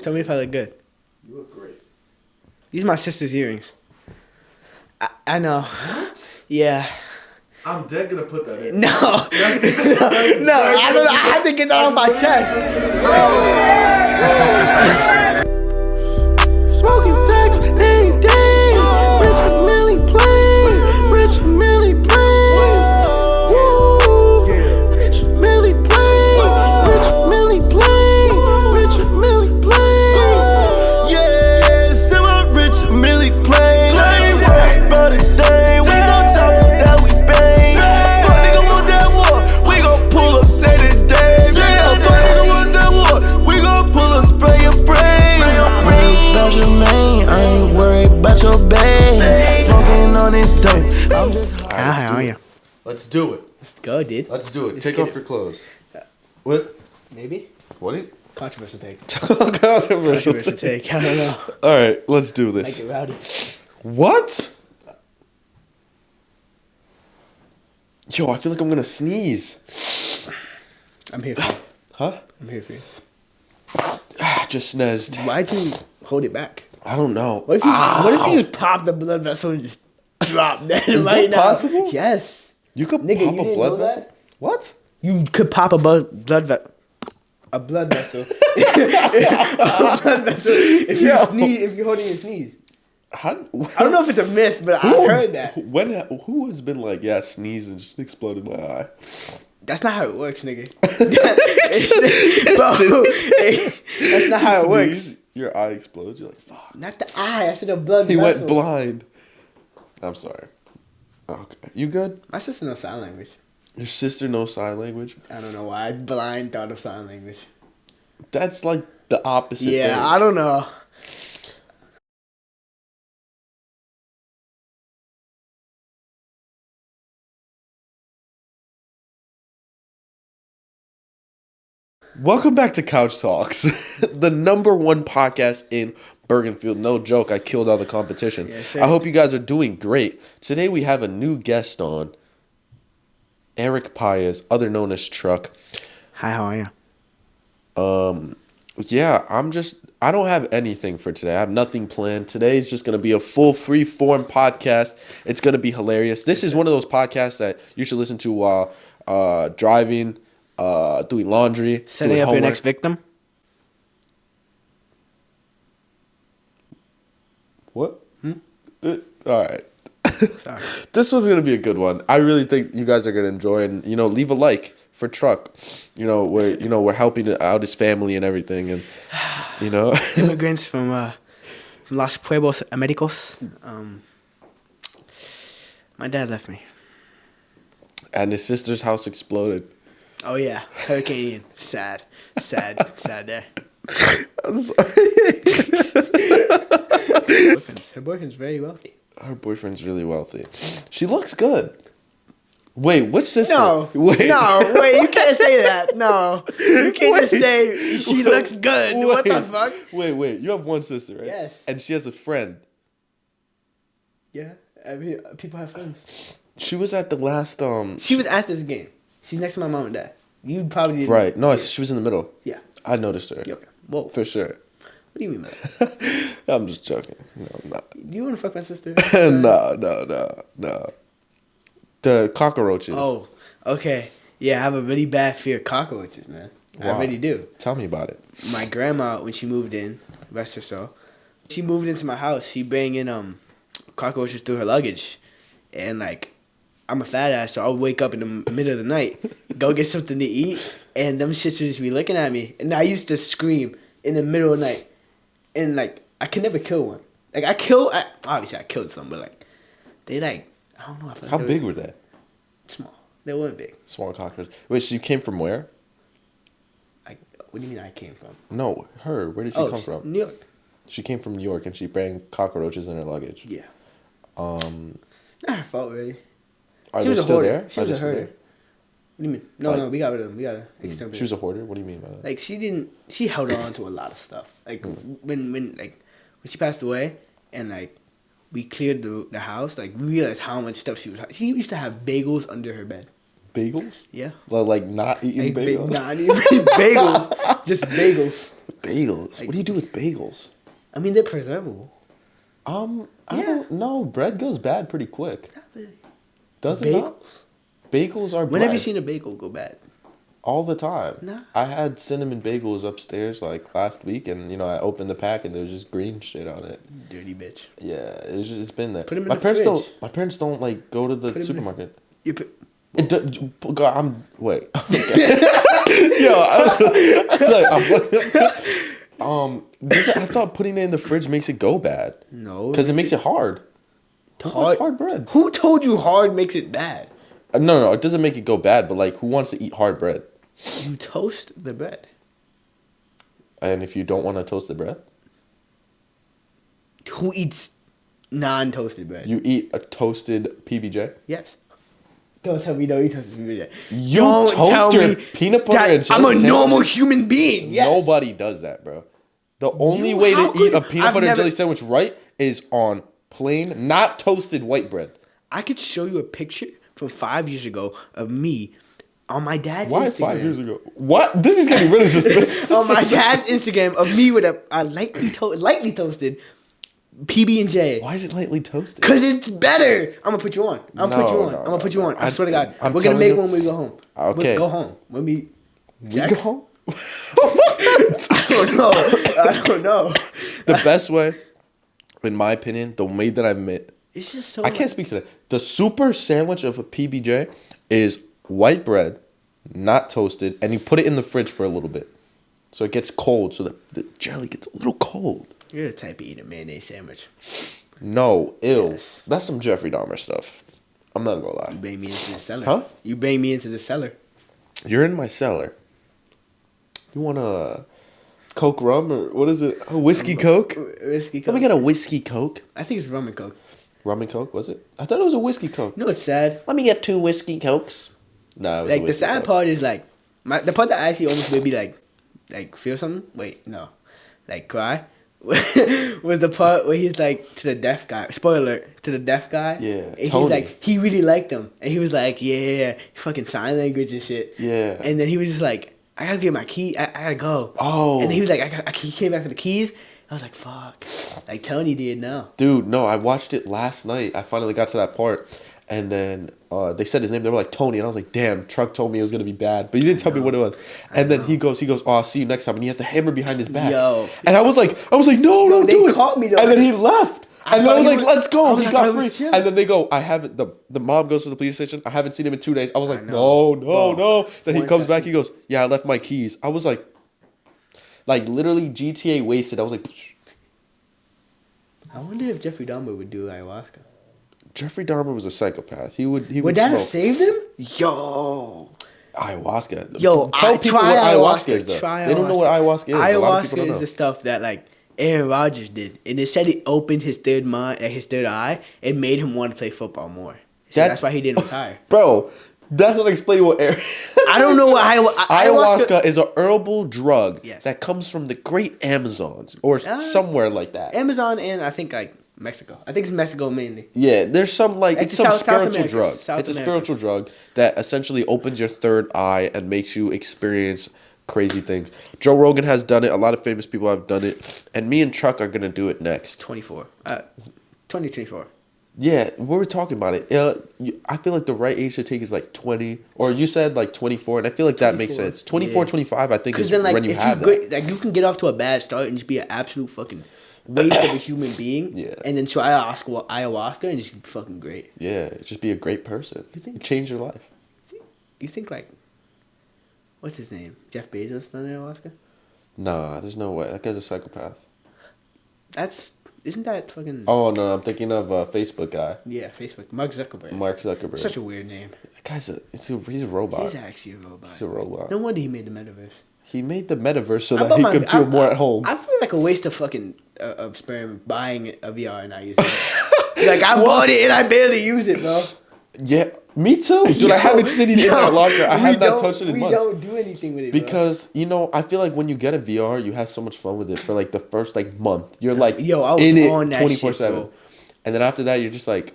Tell me if I look good. You look great. These are my sister's earrings. I know. What? Yeah. I'm dead gonna put that in. No. I don't know. I had to get that off my chest. Smoking facts every day. Rich and Millie play. Rich and Millie play. Woo. Rich and Millie play. Rich and Millie play. Rich and Millie play. Yeah, see my Rich and Millie play. I ain't worried about a thing. We gon' choppers that we bang. Fuck nigga want that war. We gon' pull up, say the day. Yeah, fuck nigga want that war. We gon' pull up, spray your brain. About your main, I ain't worried about your babe. Smoking on this dope. I'm just How are you? Let's do it. Go, dude. Let's do it. Let's Take get off it. your clothes. What? Maybe. What? Controversial take. Controversial take. I don't know. All right, let's do this. Make it rowdy. What? Yo, I feel like I'm gonna sneeze. I'm here for you. Huh? I'm here for you. Just sneezed. Why'd you hold it back? I don't know. What if you just pop the blood vessel and just drop that Is right that now? possible? Yes. You could Nigga, pop you a didn't blood know that? vessel? What? You could pop a blood vessel. A blood vessel. A blood vessel. If you sneeze, if you're holding your sneeze. How, I don't know if it's a myth, but I've heard that. Who has been like, yeah, sneeze and just exploded my eye? That's not how it works, nigga. That's not how it works. Sneeze, your eye explodes. You're like, fuck. Not the eye. I said a blood He vessel. went blind. I'm sorry. Okay. You good? My sister knows sign language. Your sister knows sign language? I don't know why. I blind thought of sign language. That's like the opposite thing. Yeah, I don't know. Welcome back to Couch Talks, the #1 podcast in Bergenfield. No joke, I killed all the competition. Yeah, sure. I hope you guys are doing great. Today we have a new guest on, Eric Paez, other known as Truck. Hi, how are you? Yeah, I don't have anything for today. I have nothing planned. Today is just going to be a full free-form podcast. It's going to be hilarious. This is one of those podcasts that you should listen to while driving, doing laundry, Setting doing up homework. your next victim? What? All right. Sorry. This one's going to be a good one. I really think you guys are going to enjoy it. And, leave a like for Truck. We're helping out his family and everything. And, Immigrants from Los Pueblos Americos. My dad left me. And his sister's house exploded. Oh, yeah. Hurricane Ian. Sad day. I'm sorry. Her boyfriend's very wealthy. Her boyfriend's really wealthy. She looks good. Wait, which sister? No, you can't say that. No, you can't just say she looks good. What the fuck? Wait, you have one sister, right? Yes. And she has a friend. Yeah, I mean, people have friends. She was at the last, She was at this game. She's next to my mom and dad. You probably didn't. Right, no, she was in the middle. Yeah. I noticed her. Okay. Whoa. For sure. What do you mean by that? I'm just joking. No, I'm not. Do you want to fuck my sister? No. The cockroaches. Oh, okay. Yeah, I have a really bad fear of cockroaches, man. Wow. I really do. Tell me about it. My grandma, when she moved in, rest her soul, she moved into my house. She bring in cockroaches through her luggage, and I'm a fat ass, so I'll wake up in the middle of the night, go get something to eat, and them shits would just be looking at me, and I used to scream in the middle of the night, and I could never kill one. Obviously I killed some, but they I don't know. How big were they? Small. They weren't big. Small cockroaches. Wait, so you came from where? What do you mean I came from? No, her. Where did she come from? New York. She came from New York and she bring cockroaches in her luggage. Yeah. Not her fault, really. Are She they was a still hoarder. there? She was a herder. there? What do you mean? No, we got rid of them. We got to exterminate. She was a hoarder? What do you mean by that? She held on to a lot of stuff. When she passed away and we cleared the house, we realized how much stuff she was. She used to have bagels under her bed. Bagels? Yeah. Like not eating bagels? Not even bagels. Just bagels. Bagels. What do you do with bagels? I mean, they're preservable. I Yeah. don't know. Bread goes bad pretty quick. Not really. Does it not? Bagels are When have you bread. seen a bagel go bad? All the time. Nah. I had cinnamon bagels upstairs like last week, and I opened the pack and there was just green shit on it. Dirty bitch. Yeah, it's been there. Put 'em in my the parents fridge. don't. My parents don't like go to the 'em in the- supermarket. You put, God, wait. Yo, I was like, I thought putting it in the fridge makes it go bad. no. Because it makes it hard. Who wants hard bread? Who told you hard makes it bad? No, it doesn't make it go bad. But like, who wants to eat hard bread? You toast the bread. And if you don't want to toast the bread, Who eats non-toasted bread? you eat a toasted PBJ. Yes. Don't tell me don't eat toasted bread. You Don't toast tell your me peanut butter that and jelly I'm a sandwich? normal human being. Yes. Nobody does that, bro. The only way how to eat a could- peanut I've butter and never- jelly sandwich right is on plain, not toasted white bread. I could show you a picture from 5 years ago of me on my dad's Why Instagram. 5 years ago? What? This is getting really suspicious. On my dad's Instagram of me with a lightly toasted PB&J. Why is it lightly toasted? Cause it's better. I'm gonna put you on. I'm gonna put you on. No, I'm gonna put you on. I swear to God. I'm We're gonna telling make you- one when we go home. Okay. We'll go home. When we We go home? I don't know. I don't know. The best way, in my opinion, the way that I made. It's just so. I can't speak to that. The super sandwich of a PBJ is white bread, not toasted, and you put it in the fridge for a little bit. So it gets cold, so the jelly gets a little cold. You're the type to eat a mayonnaise sandwich. No, ew. Yes. That's some Jeffrey Dahmer stuff. I'm not gonna You lie. bring me into the cellar. Huh? You bring me into the cellar. You're in my cellar. You want a Coke rum or what is it? A whiskey Coke? Whiskey Coke. Let me get a whiskey Coke. I think it's rum and Coke. Rum and Coke, was it? I thought it was a whiskey Coke. You know what's sad? Let me get 2 whiskey Cokes. Nah, it was a Like the whiskey sad Coke. part is like the part that actually almost made me like feel something. Wait, no, like cry. Was the part where he's like to the deaf guy. Spoiler alert, to the deaf guy. Yeah, And he's Tony. like he really liked him, and he was like, yeah, fucking sign language and shit. Yeah. And then he was just like, I gotta get my key. I gotta go. Oh. And he was like, he came back for the keys. I was like, fuck. Like Tony did now. Dude, no, I watched it last night. I finally got to that part. And then they said his name. They were like, Tony. And I was like, damn, Truck told me it was going to be bad. But he didn't tell me what it was. And then he goes, oh, I'll see you next time. And he has the hammer behind his back. Yo. And I was like, no, don't they do it. caught me, though. And then he left. I And then I thought was he like, was- let's I go. was He like, got I was free. chilling. And then they go, the mom goes to the police station. I haven't seen him in 2 days. I was like, know. no. Bro, Then he one comes back. second. He goes, yeah, I left my keys. I was like literally GTA wasted. I was like, I wonder if Jeffrey Dahmer would do ayahuasca. Jeffrey Dahmer was a psychopath. He would Would that have smoke. saved him? Yo. Ayahuasca. Yo, Tell people try what ayahuasca is. ayahuasca. Though. Try They don't know what ayahuasca is. A lot of people Ayahuasca don't is know. the stuff that like Aaron Rodgers did, and it said it opened his third mind, his third eye, and made him want to play football more. So that's why he didn't retire. Bro, that's not explaining what I don't know what ayahuasca is. A herbal drug Yes. that comes from the great Amazons or somewhere like that. Amazon and I think like Mexico. I think it's Mexico mainly. Yeah, there's some Like it's the some South spiritual Americas, drug. South It's a Americas. spiritual drug that essentially opens your third eye and makes you experience crazy things. Joe Rogan has done it. A lot of famous people have done it, and me and Chuck are gonna do it next. 2024. Yeah, we were talking about it. I feel like the right age to take is like 20, or you said like 24, and I feel like that makes 24, sense. 24, yeah. 25, I think Because is then like when you if have you that. like you can get off to a bad start and just be an absolute fucking waste of a human being. Yeah. And then try ayahuasca and just be fucking great. Yeah, just be a great person. You think- Change your life. You think like, what's his name? Jeff Bezos done ayahuasca? Nah, there's no way. That guy's a psychopath. Isn't that fucking? Oh no, I'm thinking of a Facebook guy, Yeah, Facebook. Mark Zuckerberg. Mark Zuckerberg. Such a weird name. That guy's he's a robot. He's actually a robot. He's a robot. No wonder he made the metaverse. He made the metaverse so I that bought he my- could feel I- more at home. I feel like a waste of fucking of sperm buying a VR and not using it. Like I bought it and I barely use it, bro. Yeah, me too. Dude, I haven't seen it in that longer. I have not touched it in we months. don't do anything with it, bro. Because, I feel like when you get a VR, you have so much fun with it for like the first like month. You're like Yo, I was in it on that shit, 24/7. bro. And then after that, you're just like,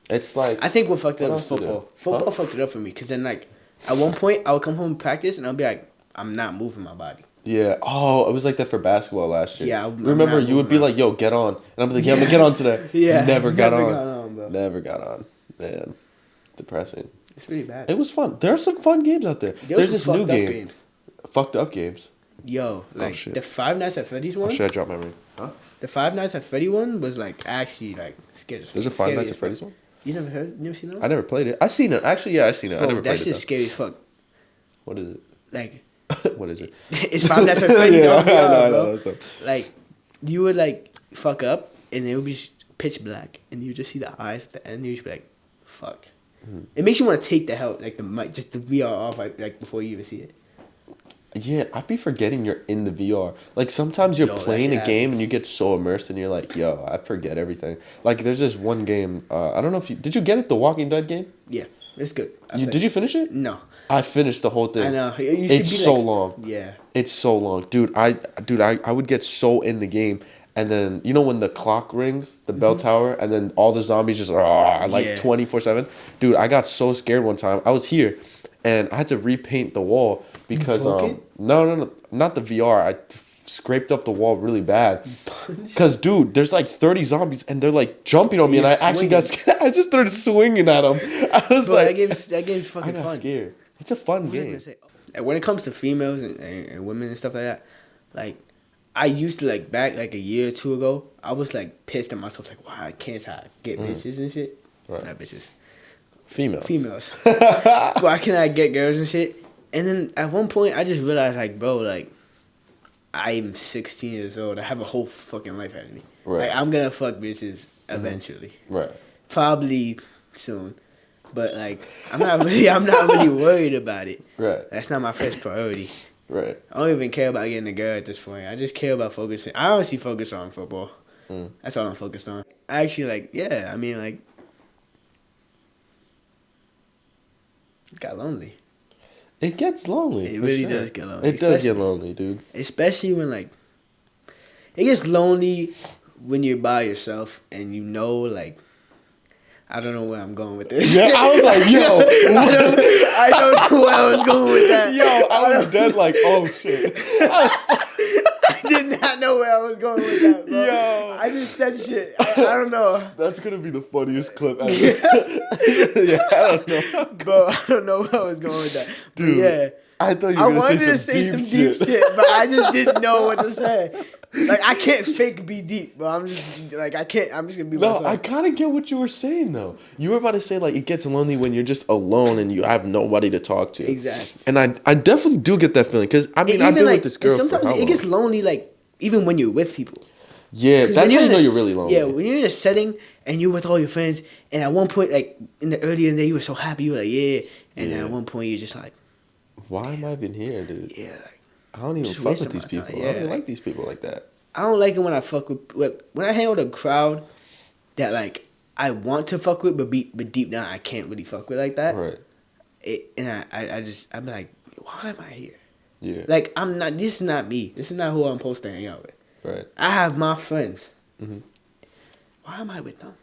it's like. I think what fucked it What up else was to do? football. Football Huh? fucked it up for me because then like at one point I would come home and practice and I'll be like, I'm not moving my body. Yeah. Oh, it was like that for basketball last year. Yeah, I'm remember not you would be moving like, "Yo, get on," and I'm like, "Yeah, I'm gonna get on today." Yeah, Never got never on. got on, bro. Never got on. Man, depressing. It's really bad. It was fun. There are some fun games out there. There was There's some this new fucked up game. games. Fucked up games. Yo, like shit. the Five Nights at Freddy's Oh one. shit! I dropped my ring. Huh? The Five Nights at Freddy one was like actually like scary. There's a Five Nights at Freddy's one. You never heard? You never seen that? I never played it. I seen it. Actually, yeah, I seen it. I Bro, never that played it. shit's Though. scary as fuck. What is it? Like What is it? it's Five Nights at Freddy's. Yeah, on VR, I know, bro. that's dope. Like you would like fuck up and it would be pitch black and you just see the eyes at the end. And you just be like, fuck. It makes you want to take the help, like the mic, just the VR off, like before you even see it. Yeah, I'd be forgetting you're in the VR. Like sometimes you're Yo, that playing a shit game happens. and you get so immersed and you're like, yo, I forget everything. Like there's this one game. I don't know if did you get it, the Walking Dead game? Yeah, it's good. Did you finish it? No, I finished the whole thing. I know. It's so long. Yeah. It's so long, dude. I would get so in the game, and then you know when the clock rings, the bell tower, and then all the zombies just like Yeah. 24/7. Dude, I got so scared one time. I was here, and I had to repaint the wall because broke it? no, not the VR. I scraped up the wall really bad. Cause dude, there's like 30 zombies and they're like jumping on me, and I You're actually got swinging. scared. I just started swinging at them. I was Bro, like, that game's I fucking got fun. scared. It's a fun What was I game. gonna say? Like, when it comes to females and women and stuff like that, like I used to like back like a year or two ago, I was like pissed at myself, like why can't I get bitches and shit? Right. Not bitches, Female. females. Why can't I get girls and shit? And then at one point I just realized like, bro, like I'm 16 years old. I have a whole fucking life ahead of me. Right. Like I'm gonna fuck bitches eventually, Right. probably soon. But like I'm not really worried about it. Right. That's not my first priority. Right. I don't even care about getting a girl at this point. I just care about focusing. I honestly focus on football. That's all I'm focused on. I actually like, yeah, I mean like, it got lonely. It gets lonely. It for really sure. does get lonely. It does get lonely, dude. Especially when like, it gets lonely when you're by yourself and you know like, I don't know where I'm going with this. Yeah, I was like, yo, I don't know where I was going with that. yo, I was dead like, oh shit. I did not know where I was going with that, bro. Yo. I just said shit. I don't know. That's gonna be the funniest clip ever. Yeah, I don't know. Bro, I don't know where I was going with that. But Dude, yeah. I thought you I were gonna wanted to say say some deep shit, but I just didn't know what to say. Like, I can't fake be deep, but I'm just, like, I can't, I'm just gonna be No, myself. I kind of get what you were saying though. You were about to say like it gets lonely when you're just alone and you have nobody to talk to. Exactly. And I definitely do get that feeling because I mean And I've been like, with this girl for sometimes how it long? gets lonely, like, even when you're with people. Yeah, 'Cause that's when how you in know a you're s- really lonely. Yeah, when you're in a setting and you're with all your friends, and at one point, like, in the early in the day, you were so happy, you were like, yeah. And then Yeah. at one point, you're just like, Why am I even here, dude? yeah, like, I don't even Just fuck with wasting these my people. time. I don't Yeah, even like- like these people like that. I don't like it when I fuck when I hang with a crowd that, like, I want to fuck with, but deep down, I can't really fuck with like that. Right. I'm like, why am I here? Yeah. Like, this is not me. This is not who I'm supposed to hang out with. Right. I have my friends. Mhm. Why am I with them?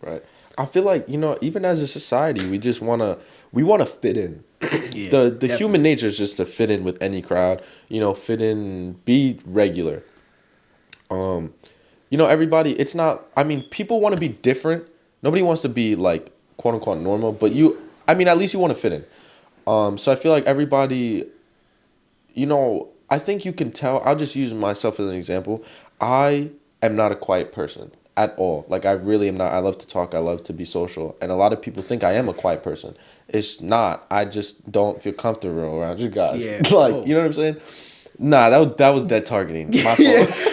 Right. I feel like, you know, even as a society, we just wanna fit in. Yeah, The definitely. human nature is just to fit in with any crowd. You know, fit in, be regular. You know, everybody. It's not. I mean, people want to be different. Nobody wants to be like quote unquote normal. But I mean, at least you want to fit in. So I feel like everybody. You know, I think you can tell. I'll just use myself as an example. I am not a quiet person at all. Like, I really am not. I love to talk. I love to be social. And a lot of people think I am a quiet person. It's not. I just don't feel comfortable around you guys. Yeah. Like, Oh. you know what I'm saying? Nah, that was dead targeting. My fault.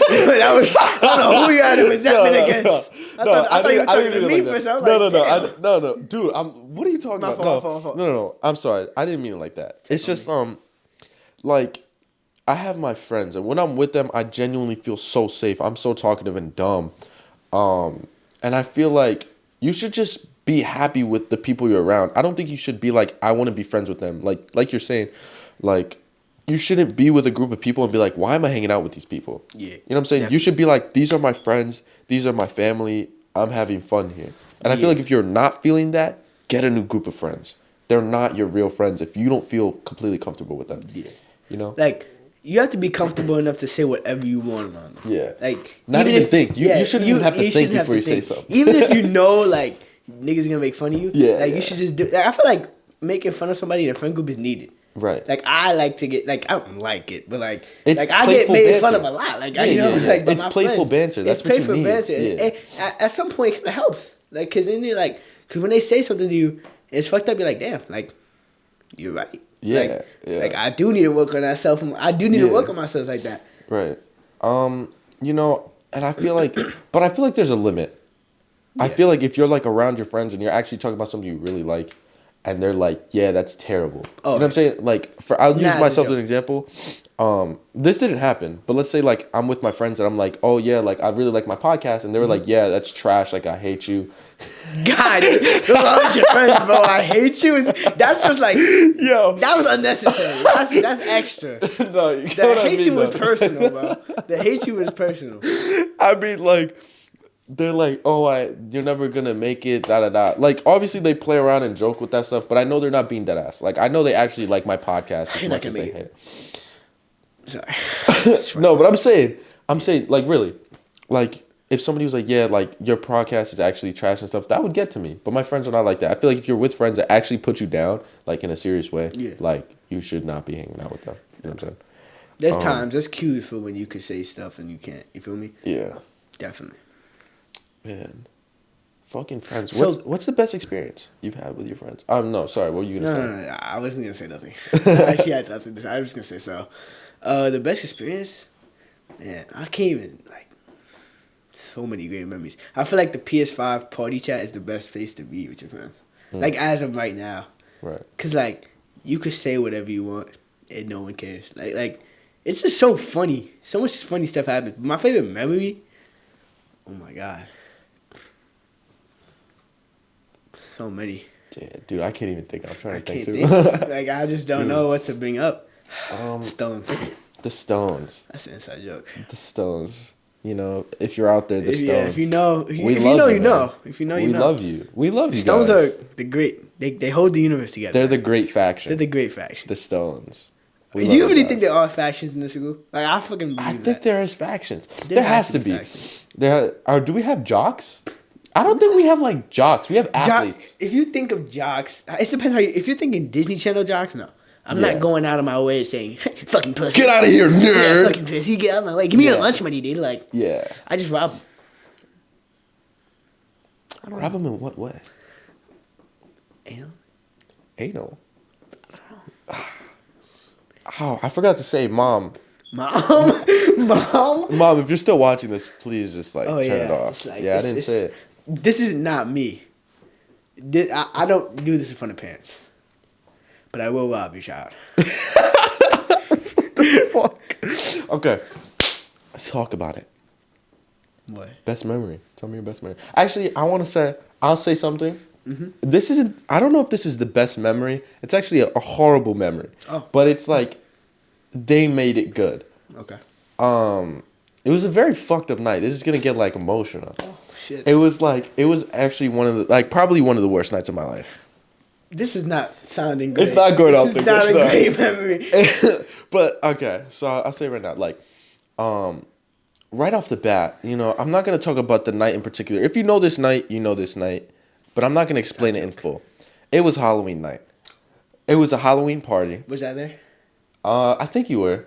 That was, I don't know who you had to resentment against. I thought you were talking to me like for that. a second. I was like, No, dude. What are you talking My about? fault. No. I'm sorry. I didn't mean it like that. It's just like I have my friends, and when I'm with them, I genuinely feel so safe. I'm so talkative and dumb, and I feel like you should just be happy with the people you're around. I don't think you should be like, I want to be friends with them. Like you're saying, like. You shouldn't be with a group of people and be like, why am I hanging out with these people? Yeah, You know what I'm saying? definitely. You should be like, these are my friends. These are my family. I'm having fun here. And I feel Yeah. like if you're not feeling that, get a new group of friends. They're not your real friends if you don't feel completely comfortable with them. Yeah. You know? Like, you have to be comfortable enough to say whatever you want around them. Yeah. Like Not even think. You shouldn't even have to think before you say something. Even if you know like niggas gonna make fun of you. Yeah. Like you should just do. Like, I feel like making fun of somebody in a friend group is needed. Right. Like I like to get like I don't like it, but like it's like I get made banter. fun of a lot. Like yeah, you know, yeah. like by it's my playful friends. banter. That's it's what you playful need. banter. Yeah. And at some point, it kind of helps. Like, cause then you're like, cause when they say something to you, it's fucked up. You're like, damn, like you're right. Yeah. Like, yeah. like I do need to work on that self. I do need to work on myself like that. Right. You know, and I feel like, but I feel like there's a limit. Yeah. I feel like if you're like around your friends and you're actually talking about something you really like, and they're like, yeah, that's terrible. Oh, you know what I'm saying? Like, I'll use Nah, myself it's a as an example. This didn't happen, but let's say like I'm with my friends and I'm like, oh yeah, like I really like my podcast, and they were like, yeah, that's trash. Like I hate you. God, those aren't your friends, bro. I hate you. That's just like, Yo, that was unnecessary. That's extra. no, you get The what I hate mean, you was though. personal, bro. The hate you was personal. I mean, like, they're like, oh, you're never gonna make it, da da da. Like, obviously they play around and joke with that stuff, but I know they're not being dead ass. Like, I know they actually like my podcast as You're much not as gonna they make hate it. Sorry. No, but I'm saying, like, really, like, if somebody was like, yeah, like, your podcast is actually trash and stuff, that would get to me. But my friends are not like that. I feel like if you're with friends that actually put you down, like, in a serious way, Yeah. like, you should not be hanging out with them. You know what I'm saying? There's times, there's cues for when you can say stuff and you can't. You feel me? Yeah. Definitely. Man. Fucking friends. So- What's the best experience you've had with your friends? No, sorry, what were you gonna say? No. I wasn't gonna say nothing. I actually had nothing to say. I was gonna say so. The best experience, man. I can't even like. So many great memories. I feel like the PS5 party chat is the best place to be with your friends. Like as of right now. Right. Cause like you could say whatever you want and no one cares. Like it's just so funny. So much funny stuff happens. My favorite memory. Oh my god. So many. Yeah, dude, I can't even think. I'm trying I to think can't too. think. Like I just don't know what to bring up. Stones. The Stones. That's an inside joke. The Stones. You know, if you're out there, the Stones. Yeah, if you know, We if love you know, you, you man. know. If you know, you We know. love you. We love you Stones guys. are the great. They hold the universe together. They're the great faction. They're the great faction. The Stones. We Do love you really guys. think there are factions in this group? Like I fucking believe I that. think there is factions. There There has has to to be be. factions. Do we have jocks? I don't think we have like jocks. We have athletes. If you think of jocks, it depends how you. If you're thinking Disney Channel jocks, no. I'm Yeah. not going out of my way saying fucking pussy. Get out of here, Yeah, nerd. fucking pussy. Get out of my way. Give me your Yeah. lunch money, dude. Like Yeah. I just rob 'em. Rob them in what way? You know? Anal. Oh, I forgot to say, Mom. Mom. Mom, if you're still watching this, please just like Oh, turn yeah, it off. just, like, Yeah, I it's- didn't say it. This is not me. I don't do this in front of parents. But I will rob your child. Fuck. Okay. Let's talk about it. What? Best memory. Tell me your best memory. Actually, I'll say something. Mm-hmm. This isn't, I don't know if this is the best memory. It's actually a horrible memory. Oh. But it's like, they made it good. Okay. It was a very fucked up night. This is gonna get like emotional. Oh shit. It was actually probably one of the worst nights of my life. This is not sounding great. It's not going off This the is not good a stuff. great memory. But okay, so I'll say right now, like, right off the bat, you know, I'm not gonna talk about the night in particular. If you know this night, you know this night, but I'm not gonna explain it in full. It was Halloween night. It was a Halloween party. Was I there? I think you were.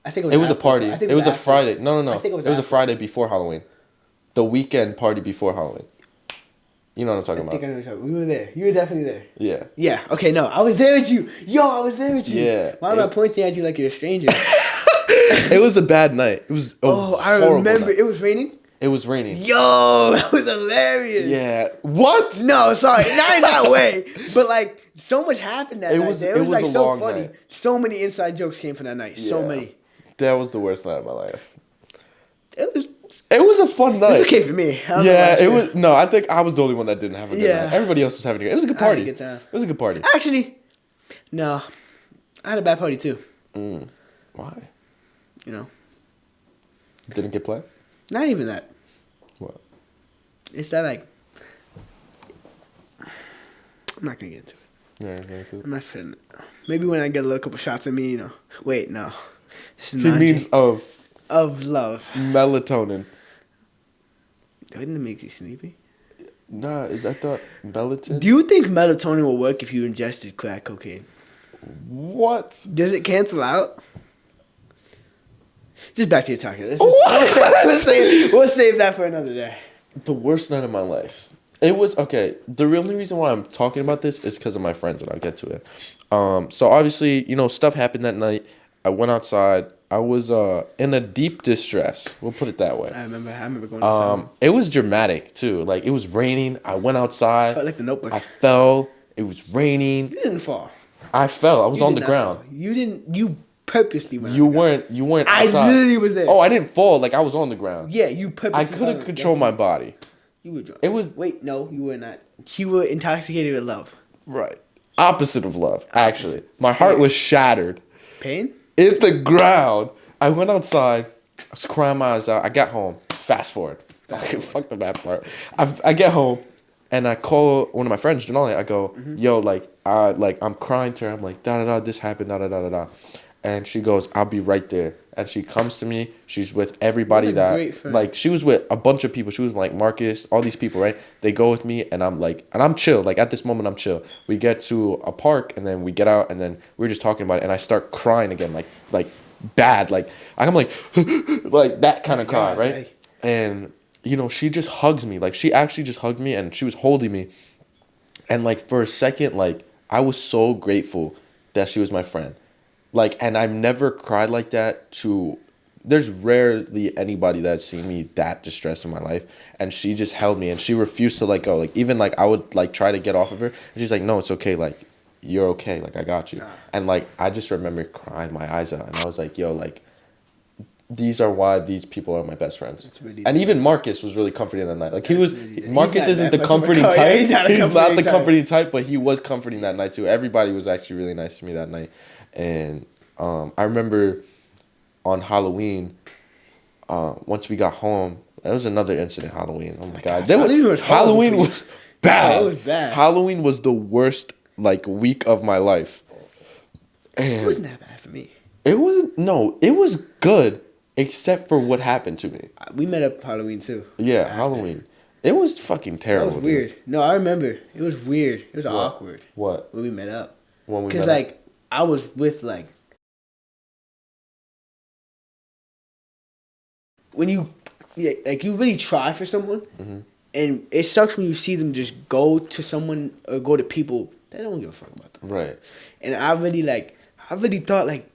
I think It was a after. party. I think It was a after. Friday. No. I think It was a after. Friday before Halloween. The weekend party before Halloween. You know what I'm talking I think I about? know what you're talking about. We were there. You were definitely there. Yeah. Yeah. Okay. No, I was there with you. Yo, I was there with you. Yeah. Why am I pointing at you like you're a stranger? It was a bad night. It was. I horrible remember. night. It was raining. It was raining. Yo, that was hilarious. Yeah. What? No, sorry, not in that way. But like, so much happened that It night. was- It was it like was a so long funny. night. So many inside jokes came from that night. So Yeah. many. That was the worst night of my life. It was. It was a fun night. It's okay for me. I don't know Yeah, about it you. was. No, I think I was the only one that didn't have a good Yeah. night. Everybody else was having a good. It was a good I had a party. good time. It was a good party. Actually, no, I had a bad party too. Why? You know, Didn't get played? not even that. What? It's that like, I'm not gonna get into it. Yeah, me too. I'm not feeling it. Maybe when I get a little couple shots at me, you know. Wait, no. This is He not means of love. melatonin. Doesn't it make you sleepy? Nah, is that the melatonin? Do you think melatonin will work if you ingested crack cocaine? What? Does it cancel out? Just back to your talking. We'll save that for another day. The worst night of my life. It was okay. The only reason why I'm talking about this is because of my friends, and I'll get to it. So obviously, stuff happened that night. I went outside. I was in a deep distress. We'll put it that way. I remember going outside. It was dramatic too. Like it was raining. I went outside. Felt like the Notebook. I fell. It was raining. You didn't fall. I fell. I was on the ground. Fall. You didn't. You purposely went. You weren't. I outside. literally was there. Oh, I didn't fall. Like I was on the ground. Yeah, you purposely. I couldn't control my body. You were drunk. It was. Wait, no, you were not. You were intoxicated with love. Right. Opposite of love, actually. My heart was shattered. Pain? In the ground. I went outside. I was crying my eyes out. I got home. Fast forward. Fuck the bad part. I get home, and I call one of my friends, Janelle. I go, yo, I'm crying to her. I'm like, da-da-da, this happened, da-da-da-da-da. And she goes, I'll be right there. And she comes to me. She's with everybody she was with a bunch of people. She was like Marcus, all these people, right? They go with me, and I'm chill. Like at this moment, I'm chill. We get to a park, and then we get out, and then we're just talking about it, and I start crying again, like bad. Like I'm like, like that kind of cry, right? Hey. And she just hugs me. Like she actually just hugged me, and she was holding me. And like for a second, like I was so grateful that she was my friend. Like, and I've never cried like that there's rarely anybody that's seen me that distressed in my life. And she just held me, and she refused to let go. Like, even like I would like try to get off of her, and she's like, no, it's okay. Like, you're okay. Like, I got you. And like, I just remember crying my eyes out, and I was like, yo, like, these are why these people are my best friends. Really and even Marcus was really comforting that night. Like Marcus isn't the much of a comforting co- type. he's not the comforting type, but he was comforting that night too. Everybody was actually really nice to me that night. And I remember on Halloween, once we got home, there was another incident. Halloween. Oh my god, Halloween was bad. Yeah, it was bad. Halloween was the worst week of my life. And It wasn't that bad for me. It wasn't. No, it was good. Except for what happened to me. We met up Halloween too. Yeah, after. Halloween. It was fucking terrible. It was weird. Dude. No, I remember. It was weird. It was awkward. What? When we met up. Because I was with when you you really try for someone, and it sucks when you see them just go to someone or go to people that don't give a fuck about them. Right. And I really thought like.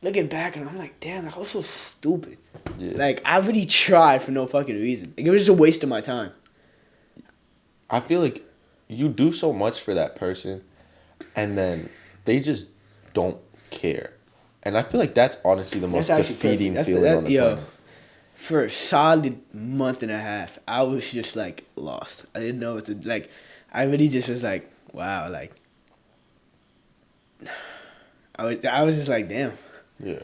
Looking back, and I'm like, damn, I was so stupid. Yeah. Like, I really tried for no fucking reason. Like, it was just a waste of my time. I feel like you do so much for that person, and then they just don't care. And I feel like that's honestly the most defeating feeling on the planet. For a solid month and a half, I was just, lost. I didn't know what to, I really just was like, wow, I was just like, damn. Yeah.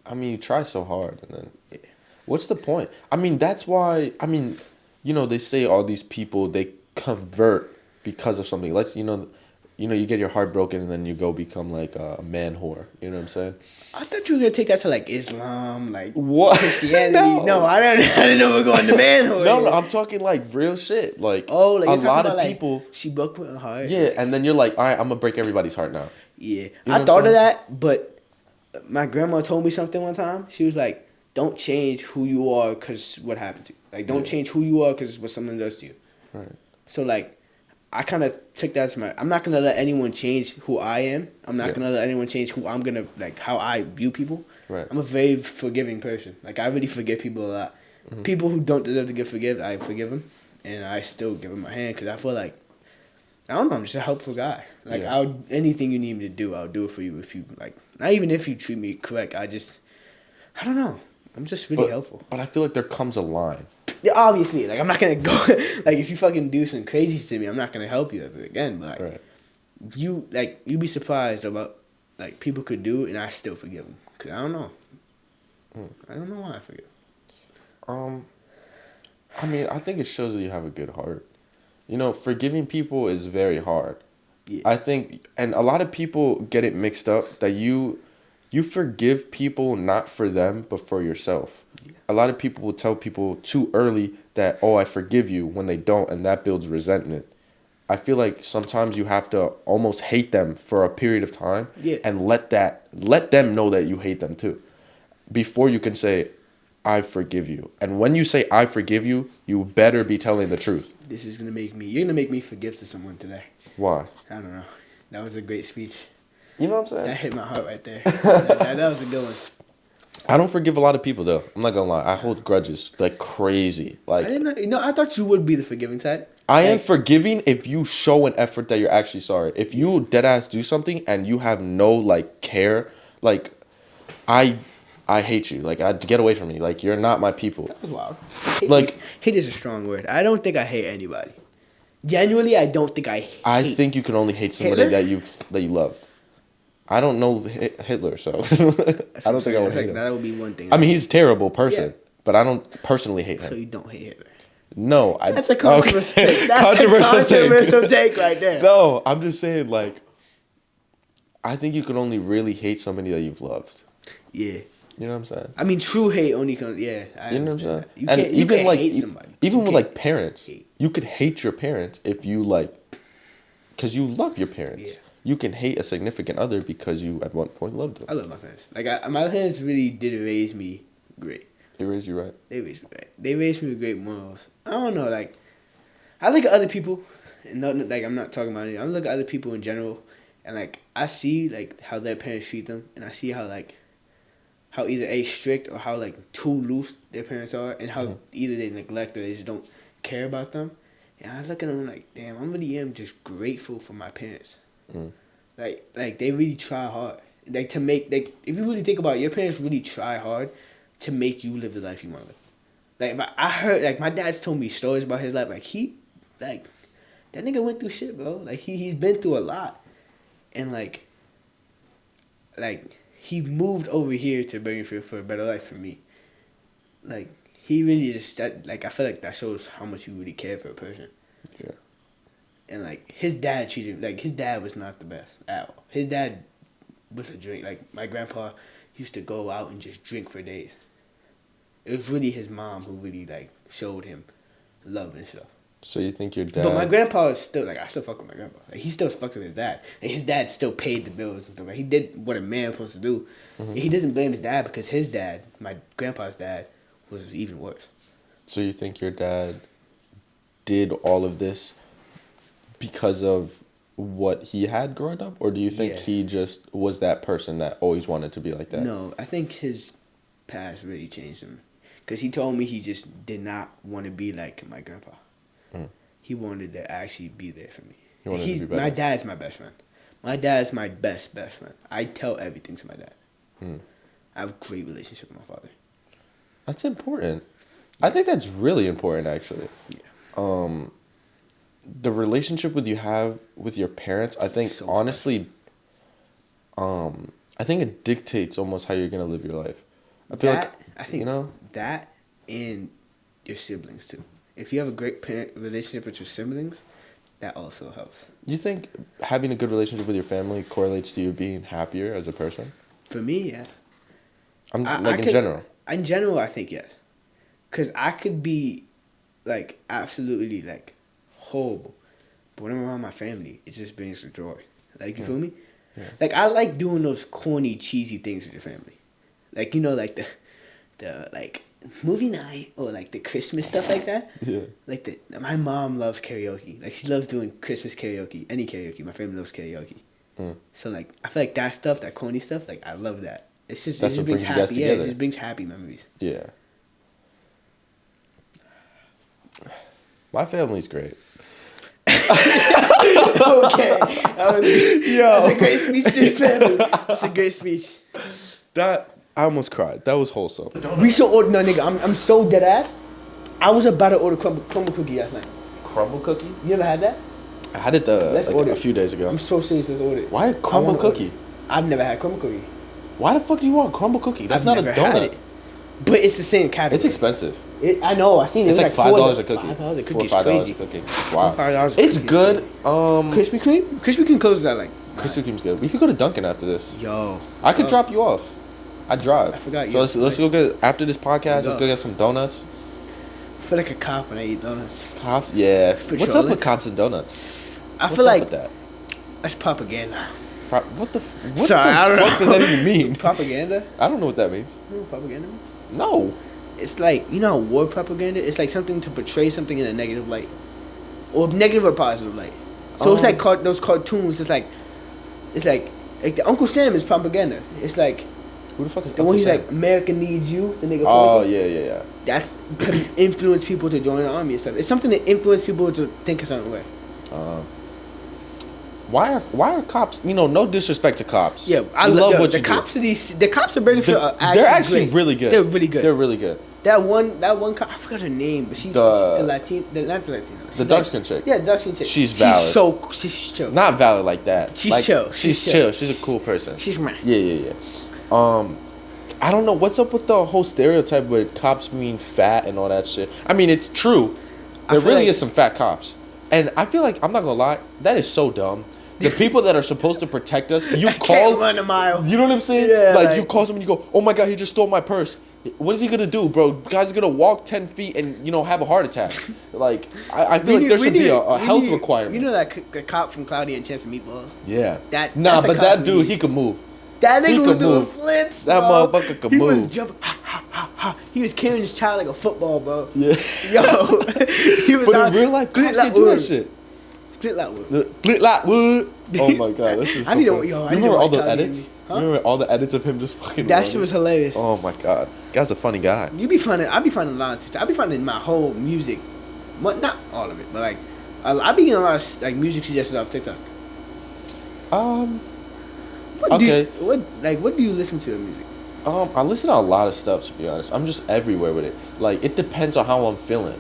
I mean, you try so hard, and then what's the point? I mean, that's why, they say all these people, they convert because of something. You get your heart broken, and then you go become a man whore. You know what I'm saying? I thought you were going to take that to Islam, what? Christianity. No, I didn't know we were going to man whore. No, I'm talking real shit. A lot of people. She broke my heart. Yeah, and then you're like, all right, I'm going to break everybody's heart now. Yeah. I thought of that, but my grandma told me something one time. She was like, don't change who you are because what happened to you. Don't change who you are because what someone does to you. Right. So, I kind of took that to I'm not going to let anyone change who I am. I'm not going to let anyone change who I'm going to, how I view people. Right. I'm a very forgiving person. I really forgive people a lot. Mm-hmm. People who don't deserve to get forgiven, I forgive them. And I still give them my hand because I feel I don't know, I'm just a helpful guy. Anything you need me to do, I'll do it for you if you, not even if you treat me correct, I don't know. I'm just really helpful. But I feel like there comes a line. Yeah, obviously. I'm not going to go, if you fucking do some crazies to me, I'm not going to help you ever again. But, right. You'd be surprised about, people could do, and I still forgive them. Because I don't know. I don't know why I forgive. I think it shows that you have a good heart. Forgiving people is very hard. Yeah. I think, and a lot of people get it mixed up that you you forgive people not for them, but for yourself. Yeah. A lot of people will tell people too early that, oh, I forgive you, when they don't, and that builds resentment. I feel like sometimes you have to almost hate them for a period of time and let them know that you hate them too, before you can say, I forgive you. And when you say I forgive you, you better be telling the truth. You're gonna make me forgive to someone today. Why? I don't know. That was a great speech. You know what I'm saying? That hit my heart right there. that was a good one. I don't forgive a lot of people though. I'm not gonna lie. I hold grudges like crazy. Like, I didn't know. I thought you would be the forgiving type. I am forgiving if you show an effort that you're actually sorry. If you dead ass do something and you have no like care, like I hate you. Like, get away from me. Like, you're not my people. That was wild. Hate is a strong word. I don't think I hate anybody. Genuinely, I don't think I hate. I think you can only hate somebody that you loved. I don't know Hitler, so I don't think I would hate him. That would be one thing. I mean, he's a terrible person, but I don't personally hate him. So you don't hate Hitler? No, that's a controversial take. That's a controversial take right there. No, I'm just saying, like, I think you can only really hate somebody that you've loved. Yeah. You know what I'm saying? I mean, true hate only comes. Yeah, you know what I'm saying. You can't hate somebody. Even with like parents, you could hate your parents if you like, because you love your parents. Yeah. You can hate a significant other because you at one point loved them. I love my parents. Like my parents really did raise me great. They raised you right. They raised me right. They raised me with great morals. I don't know, like, I look at other people, and not, like, I'm not talking about it. I look at other people in general, and like I see like how their parents treat them, and I see how like how either A, strict, or how like too loose their parents are, and how either they neglect or they just don't care about them. And I look at them like, damn, I really am just grateful for my parents. Like they really try hard. Like to make, like, if you really think about it, your parents really try hard to make you live the life you want to live. Like, I heard, like, my dad's told me stories about his life. Like, that nigga went through shit, bro. Like, he's been through a lot. And, like, he moved over here to Birmingham for a better life for me. Like, he really just, I feel like that shows how much you really care for a person. Yeah. And, like, his dad his dad was not the best at all. His dad was a drink. Like, my grandpa used to go out and just drink for days. It was really his mom who really, like, showed him love and stuff. So you think your dad... But my grandpa is still, like, I still fuck with my grandpa. Like, he still fucks with his dad. And his dad still paid the bills and stuff. Like, he did what a man was supposed to do. Mm-hmm. He doesn't blame his dad because his dad, my grandpa's dad, was even worse. So you think your dad did all of this because of what he had growing up? Or do you think he just was that person that always wanted to be like that? No, I think his past really changed him. Because he told me he just did not want to be like my grandpa. He wanted to actually be there for me. My dad's my best friend. My dad's my best friend. I tell everything to my dad. I have a great relationship with my father. That's important. I think that's really important, actually. Yeah. The relationship you have with your parents, I think, so honestly, I think it dictates almost how you're going to live your life. I think, you know? That and your siblings, too. If you have a great relationship with your siblings, that also helps. You think having a good relationship with your family correlates to you being happier as a person? For me, yeah. In general? In general, I think yes. Because I could be, like, absolutely, like, horrible. But when I'm around my family, it just brings the joy. Like, you feel me? Yeah. Like, I like doing those corny, cheesy things with your family. Like, you know, like, the like, movie night or like the Christmas stuff like that. Yeah. Like my mom loves karaoke. Like she loves doing Christmas karaoke, any karaoke. My family loves karaoke. So like I feel like that stuff, that corny stuff, like I love that. It just brings happy. Yeah, it just brings happy memories. Yeah. My family's great. Okay. That's a great speech to your family. That's a great speech. I almost cried. That was wholesome. We should order. No, nigga, I'm so dead ass. I was about to order crumble cookie last night. Crumble cookie? You ever had that? I had it a few days ago. I'm so serious. Let's order it. Why crumble cookie? I've never had crumble cookie. Why the fuck do you want crumble cookie? That's not a donut. But it's the same category. It's expensive. I know. I seen it. It's like $5 a cookie. $5 a cookie. $5 a cookie. It's wild. $5 It's good. Krispy Kreme? Krispy Kreme closes at like Krispy Kreme's good. We could go to Dunkin' after this. Yo. I could drop you off. I drive. I forgot So you. let's go get after this podcast. Go. Let's go get some donuts. I feel like a cop when I eat donuts. Cops, yeah. What's up Patrolling? with cops and donuts? I What's feel up like with that? that's propaganda. What the Sorry, I don't fuck know. does that even mean? Propaganda? I don't know what that means. You know what propaganda means? No. It's like, you know how war propaganda? It's like something to portray something in a negative light. Or negative or positive light. So it's like those cartoons. It's like the Uncle Sam is propaganda. It's like Who the fuck is the one Uncle he's Sam? like, America needs you. The nigga. Oh poison. yeah. That's to influence people to join the army and stuff. It's something to influence people to think a certain way. Why are cops? You know, no disrespect to cops. Yeah, I We love yo, what the you cops do. The cops are bringing They're actually great. really good. They're really good. They're really good. That one cop, I forgot her name, but she's The- the Latina, not the Latina. The dark skin chick. Yeah, dark skin chick. She's valid. She's chill. Not valid like that. She's like, chill. She's chill. She's a cool person. She's mad. Yeah. I don't know what's up with the whole stereotype with cops being fat and all that shit. I mean, it's true. There feel really like- is some fat cops, and I feel like I'm not gonna lie, that is so dumb. The people that are supposed to protect us, you I call. can't run a mile. You know what I'm saying? Yeah, like like- you call someone, you go, "Oh my god, he just stole my purse." What is he gonna do, bro? Guy's gonna walk 10 feet and have a heart attack. Like I feel like there should be a health requirement. You know that the cop from Cloudy and Chance of Meatballs? Yeah. That- nah, that's a but cop that dude, movie. he could move. That He nigga was could doing move. flips. That bro. motherfucker could he move. was jumping. Ha, ha, ha, ha. He was carrying his child like a football, bro. Yeah. Yo, he was. But out- in real life, cops Split can't do wood. that shit. Split like wood. The Split like wood. Oh my god, that's just so I need to- funny. yo, I You need to remember all watch the Cloudy and edits? Me. Huh? Remember all the edits of him just fucking That running? shit was hilarious. Oh my god. Guy's a funny guy. I be finding a lot of TikTok. I be finding my whole music, not all of it, but like I be getting a lot of like music suggestions off TikTok. What do Okay. what do you listen to in music? I listen to a lot of stuff, to be honest. I'm just everywhere with it. Like, it depends on how I'm feeling.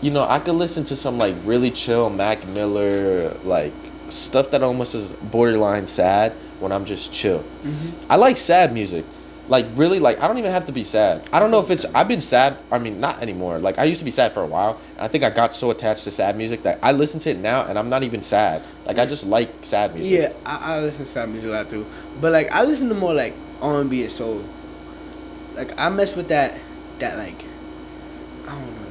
You know, I could listen to some, like, really chill Mac Miller, like, stuff that almost is borderline sad when I'm just chill. Mm-hmm. I like sad music. Like, really, like, I don't even have to be sad. I don't know if it's... I've been sad. I mean, not anymore. Like, I used to be sad for a while. And I think I got so attached to sad music that I listen to it now, and I'm not even sad. Like, I just like sad music. Yeah, I listen to sad music a lot too, but like I listen to more like R&B and soul. Like I mess with that like I don't know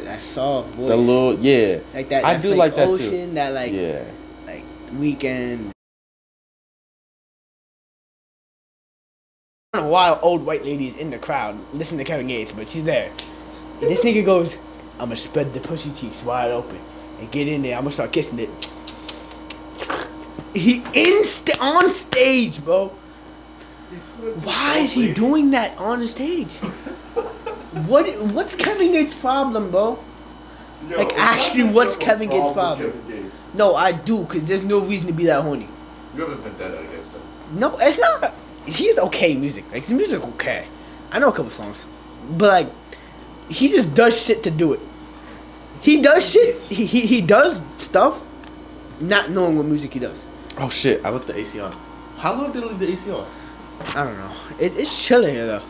that soft voice. The little... Yeah. like that. I that do Frank like that, Ocean, too. That like Yeah. like Weekend. I don't know why an old white lady is in the crowd listening to Kevin Gates, but she's there. And this nigga goes, "I'ma spread the pussy cheeks wide open and get in there. I'ma start kissing it." He on stage, bro. Why is he doing that on the stage? What's Kevin Gates' problem, bro? Like, actually, what's Kevin Gates' problem? No, I do, cause there's no reason to be that horny. You have a vendetta against him. No, it's not. He has okay music. Like his music okay. I know a couple songs, but like he just does shit to do it. He does shit. He does stuff, not knowing what music he does. Oh, shit. I left the AC on. How long did I leave the AC on? I don't know. It's chilling here though.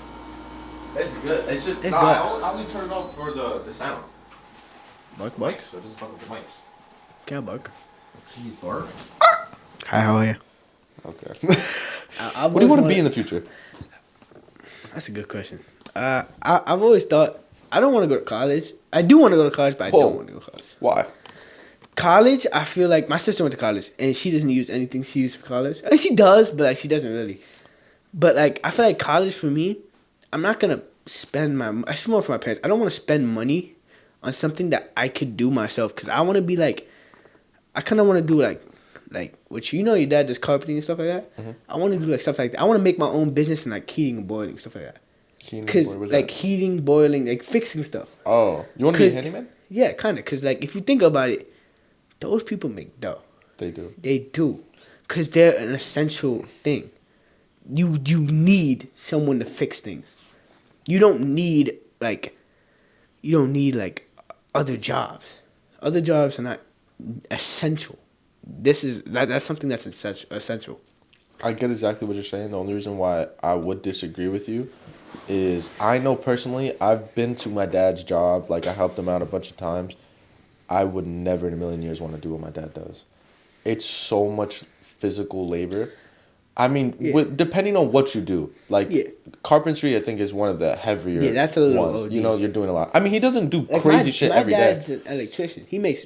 It's good. It's just It's nah. good. I only turn it off for the sound. Bark, Mics, so it doesn't fuck with the mics. Can bark. Jeez, bark. Hi, how are you? Okay. I've What do you want to always be in the future? That's a good question. I've always thought I don't want to go to college. I do want to go to college, but I Whoa. don't want to go to college. Why? College, I feel like my sister went to college and she doesn't use anything she used for college. I mean, she does, but like she doesn't really. But like I feel like college for me, I'm not gonna spend my. I feel more for my parents. I don't want to spend money on something that I could do myself because I want to be like. I kind of want to do like which your dad does carpeting and stuff like that. Mm-hmm. I want to do like stuff like that. I want to make my own business and like heating and boiling stuff like that. Cause like heating, boiling, like fixing stuff. Oh, you want to be a 'Cause- handyman? Yeah, kind of. Cause like if you think about it, those people make dough. They do. They do, cause they're an essential thing. You need someone to fix things. You don't need like other jobs. Other jobs are not essential. That's something that's essential. I get exactly what you're saying. The only reason why I would disagree with you is I know personally I've been to my dad's job. Like I helped him out a bunch of times. I would never in a million years want to do what my dad does. it's so much physical labor. I mean, Yeah. depending on what you do, like Yeah. carpentry, I think is one of the heavier. Yeah, that's a little ones. OD. You know, you're doing a lot. I mean, he doesn't do Like crazy shit every day. My dad's an electrician. He makes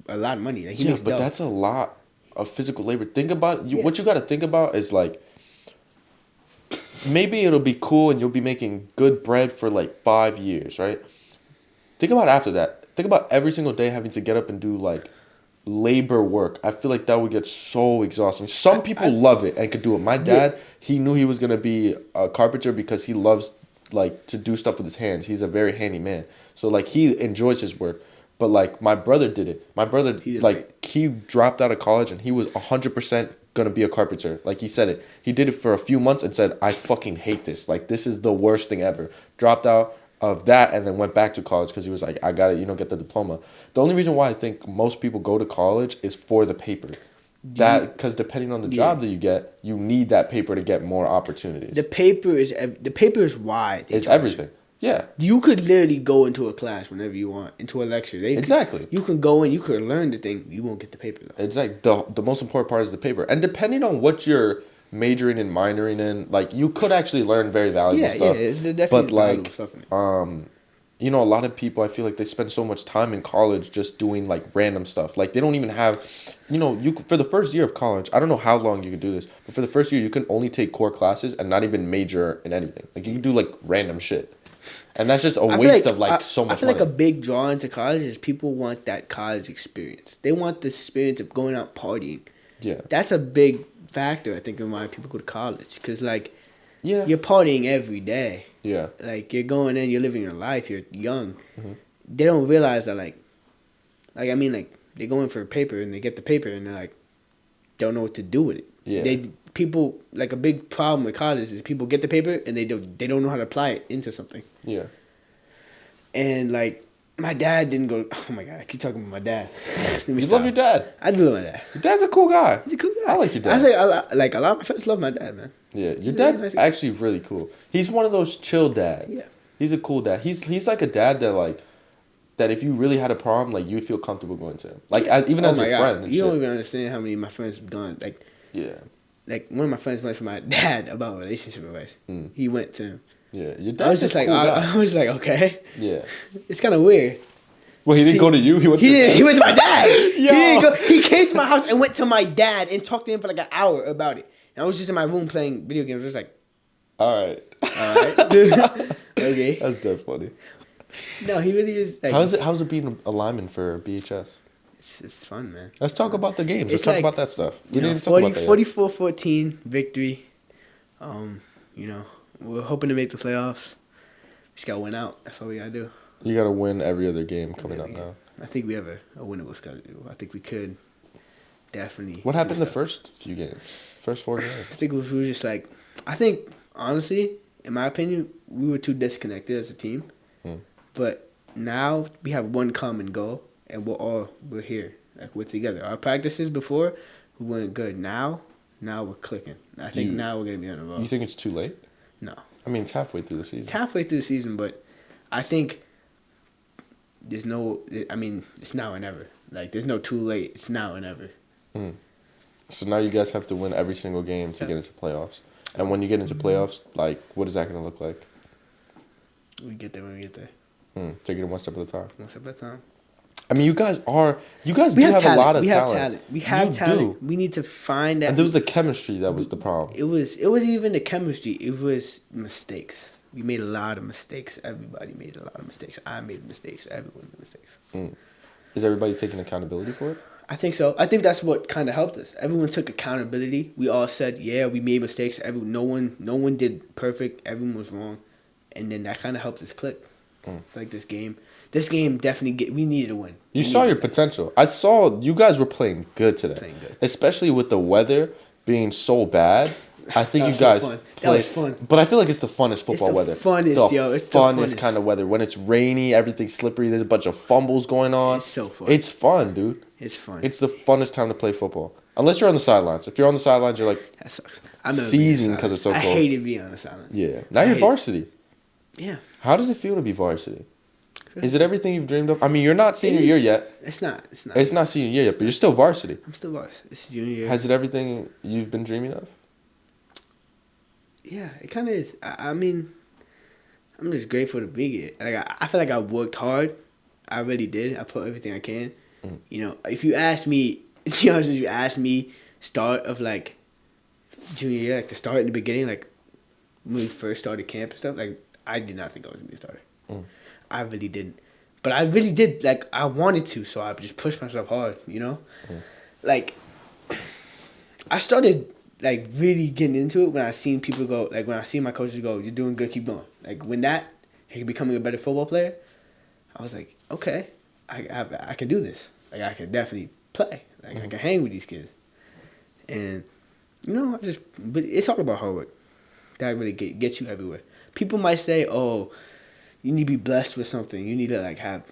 a lot of money. Like, he Yeah, makes but dough. that's a lot of physical labor. Think about Yeah. what you got to think about is like maybe it'll be cool and you'll be making good bread for like 5 years, right? Think about after that. Think about every single day having to get up and do like labor work. I feel like that would get so exhausting. Some people love it and could do it. My dad, he knew he was gonna be a carpenter because he loves like to do stuff with his hands. He's a very handy man. So like he enjoys his work. But like my brother did it. My brother he dropped out of college and he was 100% gonna be a carpenter. Like he said it. He did it for a few months and said, I fucking hate this. Like this is the worst thing ever. Dropped out of that and then went back to college because he was like, I gotta, get the diploma. The only reason why I think most people go to college is for the paper. Because depending on the job that you get, you need that paper to get more opportunities. The paper is why It's everything. Yeah. You could literally go into a class whenever you want, into a lecture. Exactly. You can go in, you could learn the thing. You won't get the paper though. It's like the most important part is the paper. And depending on what you're majoring and minoring in, like you could actually learn very valuable stuff. Yeah, it's definitely valuable stuff in it. A lot of people, I feel like they spend so much time in college just doing like random stuff. Like they don't even have, for the first year of college, I don't know how long you could do this, but for the first year you can only take core classes and not even major in anything. Like you can do like random shit. And that's just a waste of so much I feel money. like a big draw into college is people want that college experience. They want the experience of going out partying. Yeah. That's a big factor, I think, in why people go to college. Because, like, Yeah. you're partying every day. Yeah. Like, you're going in, you're living your life, you're young. Mm-hmm. They don't realize that, like, they go in for a paper and they get the paper and they're like, don't know what to do with it. Yeah. People, like, a big problem with college is people get the paper and they don't know how to apply it into something. Yeah. And, like, my dad didn't go. Oh my god! I keep talking about my dad. You love your dad. I do love my dad. Your dad's a cool guy. He's a cool guy. I like your dad. I think a lot of my friends love my dad, man. Yeah, your He's dad's a nice guy. actually really cool. He's one of those chill dads. Yeah. He's a cool dad. He's like a dad that if you really had a problem, like you'd feel comfortable going to him. Like as your friend. And You don't shit. even understand how many of my friends have gone. Like, Yeah. like one of my friends went for my dad about relationship advice. Mm. He went to him. Yeah. Your I dad's was just like, cool guy. I was like, okay, Yeah. it's kind of weird. Well, he didn't See, go to you. He went. He to didn't. He went to my dad. He Yo. didn't go. He came to my house and went to my dad and talked to him for like an hour about it. And I was just in my room playing video games. Just like, All right. all right, okay. That's dead funny. No, he really is. Like, How's it being a lineman for BHS? It's fun, man. Let's talk about the games. Let's It's talk like, about that stuff. We You know, didn't even talk about that yet. 44-14 victory. We're hoping to make the playoffs. Just gotta win out. That's all we gotta do. You got to win every other game coming up now. I think we have a winnable schedule. I think we could definitely. What happened do the so. first few games? First 4 games? I think we were just like. I think honestly, in my opinion, we were too disconnected as a team. But now we have one common goal, and we're here. Like we're together. Our practices before we weren't good. Now we're clicking. I think now we're gonna be on the road. You think it's too late? No. I mean, it's halfway through the season. It's halfway through the season, but I think it's now or never. Like, there's no too late. It's now or never. So now you guys have to win every single game to get into playoffs. And when you get into playoffs, like, what is that going to look like? We get there when we get there. Take it one step at a time. One step at a time. I mean, you guys do have talent. a lot of we talent. have talent. We have You talent. do. We need to find that. And there was the chemistry that was the problem. It wasn't even the chemistry. It was mistakes. We made a lot of mistakes. Everybody made a lot of mistakes. I made mistakes. Everyone made mistakes. Is everybody taking accountability for it? I think so. I think that's what kind of helped us. Everyone took accountability. We all said, "Yeah, we made mistakes." No one did perfect. Everyone was wrong, and then that kind of helped us click. It's like this game definitely we needed to win. You saw your potential. I saw you guys were playing good today. Playing good. Especially with the weather being so bad. I think you That was so guys fun. That played- was fun. But I feel like it's the funnest football the weather. funnest, the yo. It's the funnest funnest. kind of weather. When it's rainy, everything's slippery. There's a bunch of fumbles going on. It's so fun. It's fun, dude. It's fun. It's the funnest time to play football. Unless you're on the sidelines. If you're on the sidelines, you're like, That sucks. I'm never season being on the 'cause it's so sideline. cold. I hated being on the sideline. yeah. Now I you're hate it. varsity. Yeah. How does it feel to be varsity? Is it everything you've dreamed of? I mean, you're not senior year yet. It's not. It's not senior year yet, but you're still varsity. I'm still varsity. It's junior year. Has it everything you've been dreaming of? Yeah, it kind of is. I mean, I'm just grateful to be here. Like I feel like I worked hard. I really did. I put everything I can. You know, if you ask me, to be honest, if you ask me, start of like junior year, like the start in the beginning, like when we first started camp and stuff, like I did not think I was gonna be a starter. I really didn't. But I really did. Like I wanted to, so I just pushed myself hard. You know, like I started like really getting into it when I seen people go. Like when I seen my coaches go, "You're doing good, keep going." Like when that, like becoming a better football player, I was like, okay, I can do this. Like I can definitely play. Like I can hang with these kids. And you know, but it's all about hard work. That really gets you everywhere. People might say, "Oh, you need to be blessed with something. You need to like have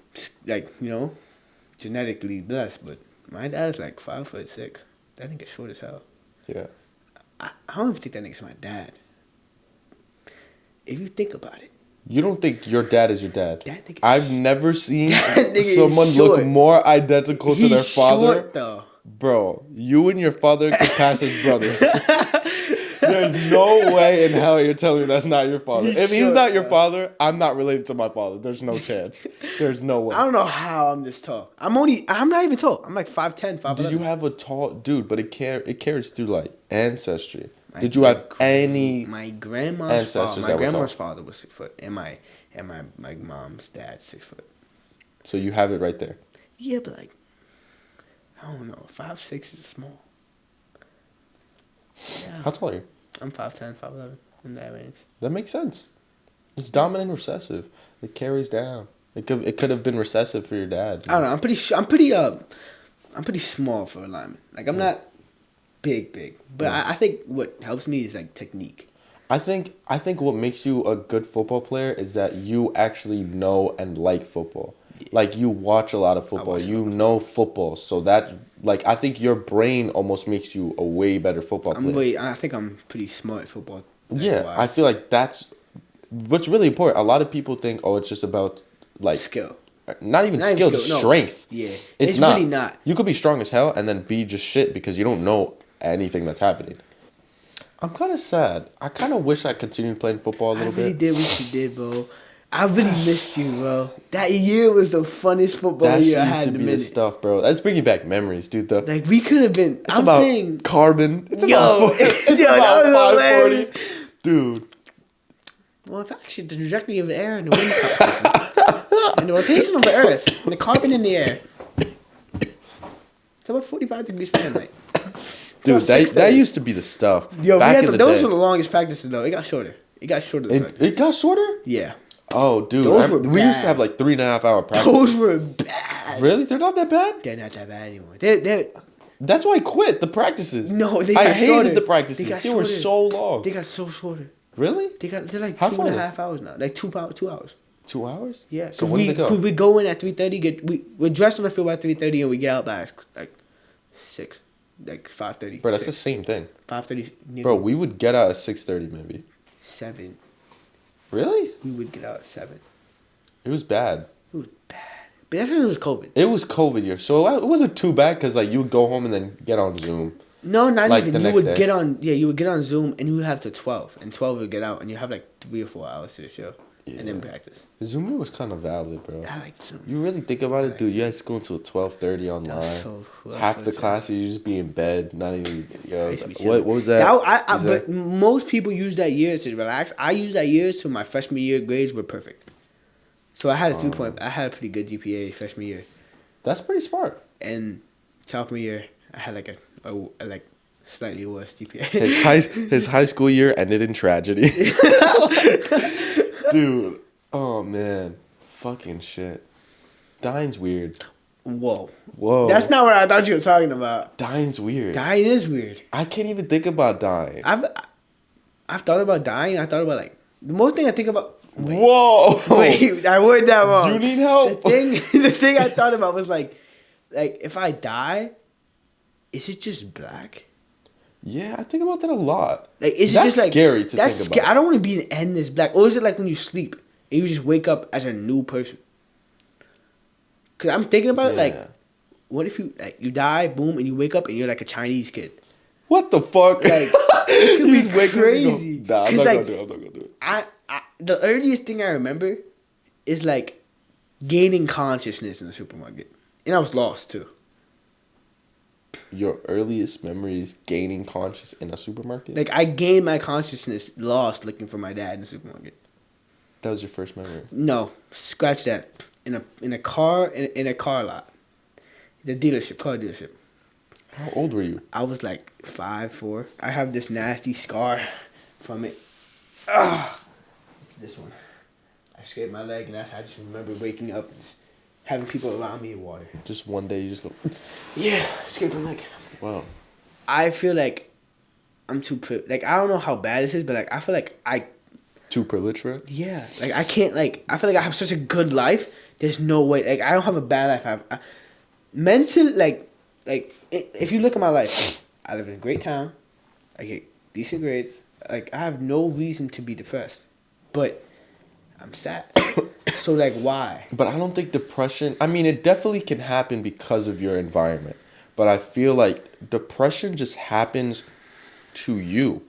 like you know, genetically blessed." But my dad's like 5'6". That nigga short as hell. Yeah. I don't even think that nigga's my dad. If you think about it. You don't think your dad is your dad? That nigga I've never seen nigga is someone short. look more identical to their father. Short, though. Bro, you and your father could pass as brothers. There's no way in hell you're telling me that's not your father. If he's short, not your bro. father, I'm not related to my father. There's no chance. There's no way. I don't know how I'm this tall. I'm not even tall. I'm like 5'10", 5'11". Did you have a tall dude? But it carries through like ancestry. Did you have any? My grandma's ancestors father. that My were grandma's tall? father was 6 foot, and my mom's dad 6 foot. So you have it right there. Yeah, but like, I don't know. 5'6" is small. Yeah. How tall are you? I'm 5'10", 5'11", in that range. That makes sense. It's dominant recessive. It carries down. It could have been recessive for your dad. I don't know. I'm pretty small for a lineman. Like I'm not big, but I think what helps me is like technique. I think what makes you a good football player is that you actually know and like football. Yeah. Like you watch a lot of football. You know football, so that like I think your brain almost makes you a way better football player. I think I'm pretty smart at football. Yeah, wise. I feel like that's what's really important. A lot of people think, oh, it's just about like skill. Not even skill, just strength. Yeah, it's really not. You could be strong as hell and then be just shit because you don't know anything that's happening. I'm kind of sad. I kind of wish I continued playing football a little bit. I really did wish you did, bro. I really missed you, bro. That year was the funnest football year I had in a minute. The stuff, bro. That's bringing back memories, dude. Like we could have been. It's about carbon. It's about that was hilarious, dude. Well, if actually the trajectory of the air and the wind competition, and the rotation of the Earth and the carbon in the air. It's about 45 degrees Fahrenheit. Dude, that used to be the stuff. Yo, those day. were the longest practices though. It got shorter. It got shorter. It got shorter? Yeah. Oh, dude. We used to have like 3.5 hour practice. Those were bad. Really? They're not that bad? They're not that bad anymore. They're That's why I quit the practices. No, I hated the practices. They were so long. They got so shorter. Really? They're like How 2.5 hours now. Like 2 hours. 2 hours? Yeah. So when did they go? We go in at 3:30. We're dressed on the field by 3:30 and we get out by like 6, like 5:30. Bro, that's the same thing. 5:30. Bro, we would get out at 6:30 maybe. 7. Really? We would get out at 7. It was bad. It was bad. But that's when it was COVID. It was COVID year, so it wasn't too bad because like you would go home and then get on Zoom. No, not like even. The you next would day. get on. Yeah, you would get on Zoom and you would have to 12, and 12 would get out, and you have like 3 or 4 hours to the show, and then practice. Zoom was kind of valid, bro. I like Zoom. You really think about it, dude? You had school until 12:30 online. Half the classes you just be in bed, not even. Yo, what was that? But most people use that year to relax. I use that year so my freshman year grades were perfect. So I had I had a pretty good GPA freshman year. That's pretty smart. And sophomore year, I had like a like slightly worse GPA. His high school year ended in tragedy. Dude, oh man, fucking shit. Dying's weird. Whoa. That's not what I thought you were talking about. Dying's weird. Dying is weird. I can't even think about dying. I've thought about dying. I thought about like the most thing I think about. Whoa! Wait, I worded that wrong. You need help. The thing I thought about was like if I die, is it just black? Yeah, I think about that a lot. Like, is that's it just like scary to think about? I don't want to be an endless black. Or is it like when you sleep and you just wake up as a new person? Because I'm thinking about it, like, Yeah. what if you die, boom, and you wake up and you're like a Chinese kid? What the fuck? Like, it could You be just wake up and go, crazy. nah, I'm 'Cause, not like, gonna do it. I'm not gonna do it. I the earliest thing I remember is like gaining consciousness in the supermarket, and I was lost too. Your earliest memory is gaining conscious in a supermarket? Like I gained my consciousness lost looking for my dad in the supermarket. That was your first memory. No, scratch that. In a car lot, the car dealership. How old were you? I was like 5, 4. I have this nasty scar from it. Ah, it's this one. I scraped my leg, and I just remember waking up and just having people around me in water. Just one day you just go, Yeah, scraped my leg. wow. I feel like I'm too like I don't know how bad this is, but like I feel like Too privileged for it? yeah, like I can't like I feel like I have such a good life. There's no way like I don't have a bad life. Mental like if you look at my life, I live in a great town. I get decent grades. Like I have no reason to be depressed, but I'm sad. So like why? But I don't think depression, I mean, it definitely can happen because of your environment. But I feel like depression just happens to you.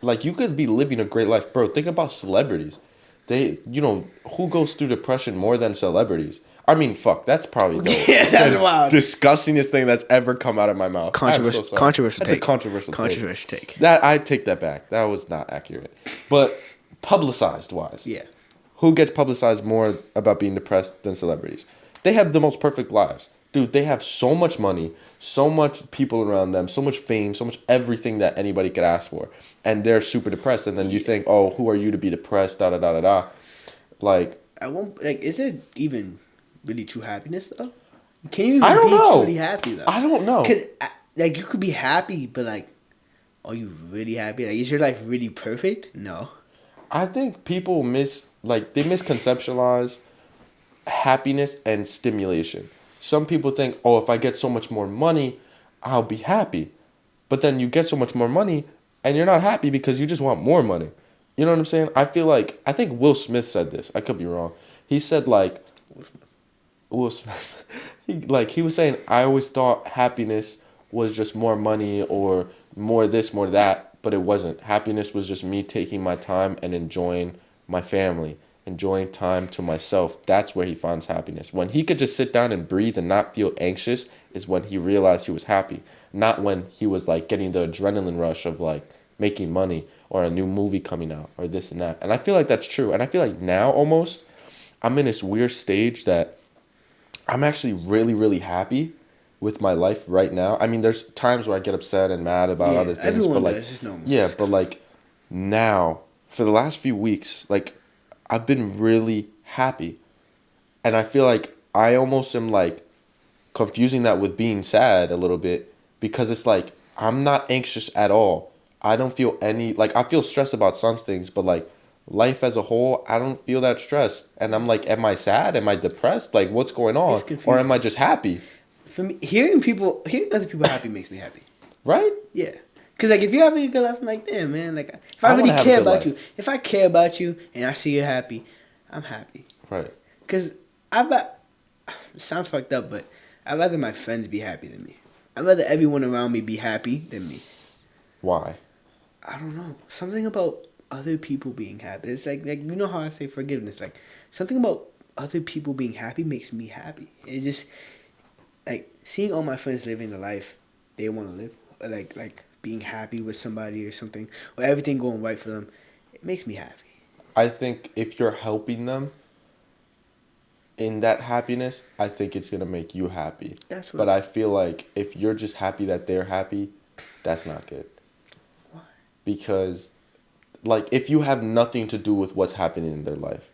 Like, you could be living a great life. Bro, think about celebrities. Who goes through depression more than celebrities? I mean, fuck, that's probably Yeah, that's wild. disgustingest thing that's ever come out of my mouth. Controversial. I'm so sorry. Controversial That's take. a controversial Controversial take. That, I take that back. That was not accurate. But publicized wise. Yeah. Who gets publicized more about being depressed than celebrities? They have the most perfect lives. Dude, they have so much money, so much people around them, so much fame, so much everything that anybody could ask for. And they're super depressed. And then you think, oh, who are you to be depressed, da da da da da. Like, I won't like. Is it even really true happiness though? Can you even I don't be know. truly happy though? I don't know. Because like you could be happy, but like, are you really happy? Like, is your life really perfect? No. I think people misconceptualize happiness and stimulation. Some people think, oh, if I get so much more money, I'll be happy. But then you get so much more money and you're not happy because you just want more money. You know what I'm saying? I think Will Smith said this. I could be wrong. He said like, Will Smith, he was saying, I always thought happiness was just more money or more this, more that. But it wasn't. Happiness was just me taking my time and enjoying my family, enjoying time to myself. That's where he finds happiness. When he could just sit down and breathe and not feel anxious is when he realized he was happy. Not when he was like getting the adrenaline rush of like making money or a new movie coming out or this and that. And I feel like that's true. And I feel like now almost I'm in this weird stage that I'm actually really, really happy with my life right now. I mean, there's times where I get upset and mad about other things. Everyone But like, does. It's normal. yeah, but like now, for the last few weeks, like I've been really happy. And I feel like I almost am like confusing that with being sad a little bit because it's like I'm not anxious at all. I don't feel I feel stressed about some things, but like life as a whole, I don't feel that stressed. And I'm like, am I sad? Am I depressed? Like, what's going on? Or am I just happy? For me, hearing other people happy makes me happy. Right? Yeah. Cause like if you're having a good life, I'm like, damn man, like if I I really wanna have a care good about life. you, if I care about you and I see you're happy, I'm happy. Right. Cause it sounds fucked up, but I'd rather my friends be happy than me. I'd rather everyone around me be happy than me. Why? I don't know. Something about other people being happy. It's like you know how I say forgiveness. Like something about other people being happy makes me happy. It's just like seeing all my friends living the life they want to live, or like being happy with somebody or something, or everything going right for them. It makes me happy. I think if you're helping them in that happiness, I think it's going to make you happy. That's what. But I feel like if you're just happy that they're happy, that's not good. Why? Because like if you have nothing to do with what's happening in their life,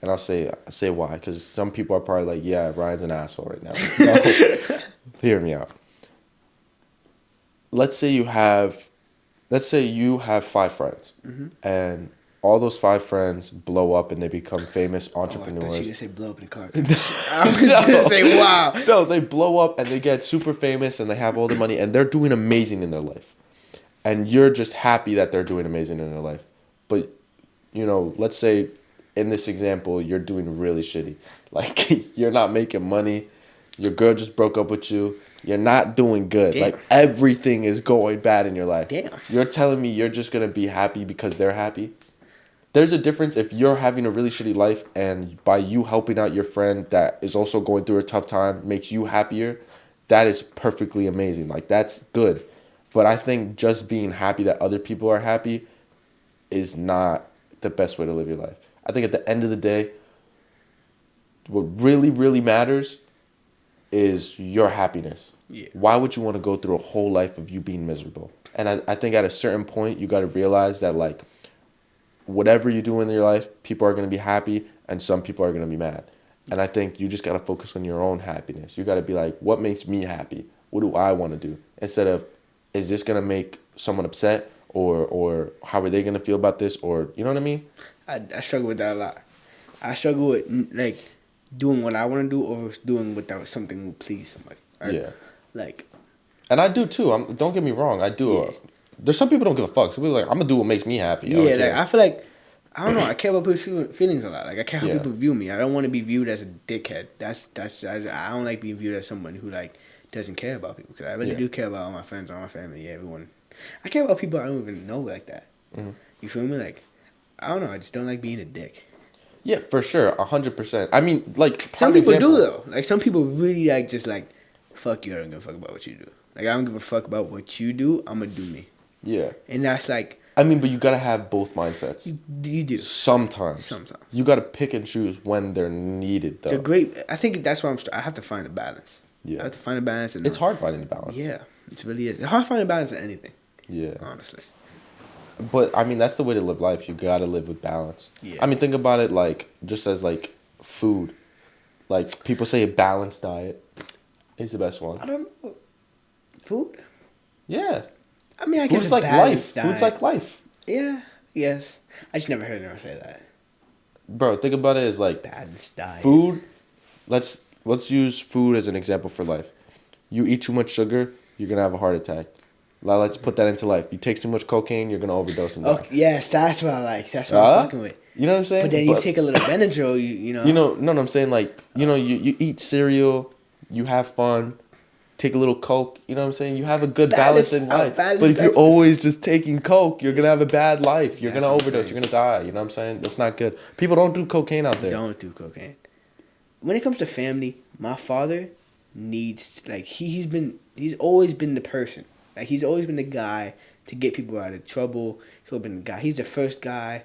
and I'll say why, because some people are probably like, yeah, Ryan's an asshole right now. No, hear me out. Let's say you have 5 friends, and all those 5 friends blow up and they become famous entrepreneurs. Oh, I thought you were gonna say blow up in the car. I was gonna say wow. No, they blow up and they get super famous and they have all the money and they're doing amazing in their life. And you're just happy that they're doing amazing in their life. But, let's say in this example, you're doing really shitty. Like, you're not making money. Your girl just broke up with you. You're not doing good. Damn. Like, everything is going bad in your life. Damn. You're telling me you're just going to be happy because they're happy? There's a difference if you're having a really shitty life and by you helping out your friend that is also going through a tough time makes you happier. That is perfectly amazing. Like, that's good. But I think just being happy that other people are happy is not the best way to live your life. I think at the end of the day, what really, really matters is your happiness. Yeah. Why would you want to go through a whole life of you being miserable? And I think at a certain point, you got to realize that, like, whatever you do in your life, people are going to be happy and some people are going to be mad. And I think you just got to focus on your own happiness. You got to be like, what makes me happy? What do I want to do? Instead of, is this going to make someone upset? Or how are they going to feel about this? Or, you know what I mean? I struggle with that a lot. I struggle with, like, doing what I want to do or doing without something will please somebody. Right? Yeah. Like. And I do too. Don't get me wrong. I do. Yeah. There's some people don't give a fuck. Some people are like, I'm going to do what makes me happy. Yeah, like, I feel like, I don't know, I care about people's feelings a lot. Like, I care how Yeah. people view me. I don't want to be viewed as a dickhead. I don't like being viewed as someone who, like, doesn't care about people. Because I really do care about all my friends, all my family, everyone. I care about people I don't even know like that. Mm-hmm. You feel me? Like, I don't know. I just don't like being a dick. Yeah, for sure. 100%. I mean, like, Some people do, though. Like, some people really, like, just, like, fuck you. I don't give a fuck about what you do. Like, I don't give a fuck about what you do. I'm going to do me. Yeah. And that's, like... I mean, but you got to have both mindsets. You do. Sometimes. You got to pick and choose when they're needed, though. It's a great... I think that's why I have to find a balance. Yeah. I have to find a balance. And it's hard finding the balance. Yeah. It really is. It's hard finding a balance in anything. Yeah. Honestly. But, I mean, that's the way to live life. You got to live with balance. Yeah. I mean, think about it, like, just as, like, food. Like, people say a balanced diet is the best one. I don't know. Food? Yeah. I mean, I guess Food's like life. Food's like life. Yeah. Yes. I just never heard anyone say that. Bro, think about it as, like, Balanced diet. food. Let's use food as an example for life. You eat too much sugar, you're going to have a heart attack. Now let's put that into life. You take too much cocaine, you're going to overdose and die. Okay, yes, that's what I like. That's what I'm fucking with. You know what I'm saying? But then you take a little Benadryl, you know. You know, no, I'm saying, like, you know, you eat cereal, you have fun, take a little Coke, you know what I'm saying? You have a good balance in life. But if you're always just taking Coke, you're going to have a bad life. You're going to overdose. You're going to die. You know what I'm saying? That's not good. People don't do cocaine out there. Don't do cocaine. When it comes to family, my father needs, like, he's always been the person. Like, he's always been the guy to get people out of trouble. He's always been the guy. He's the first guy.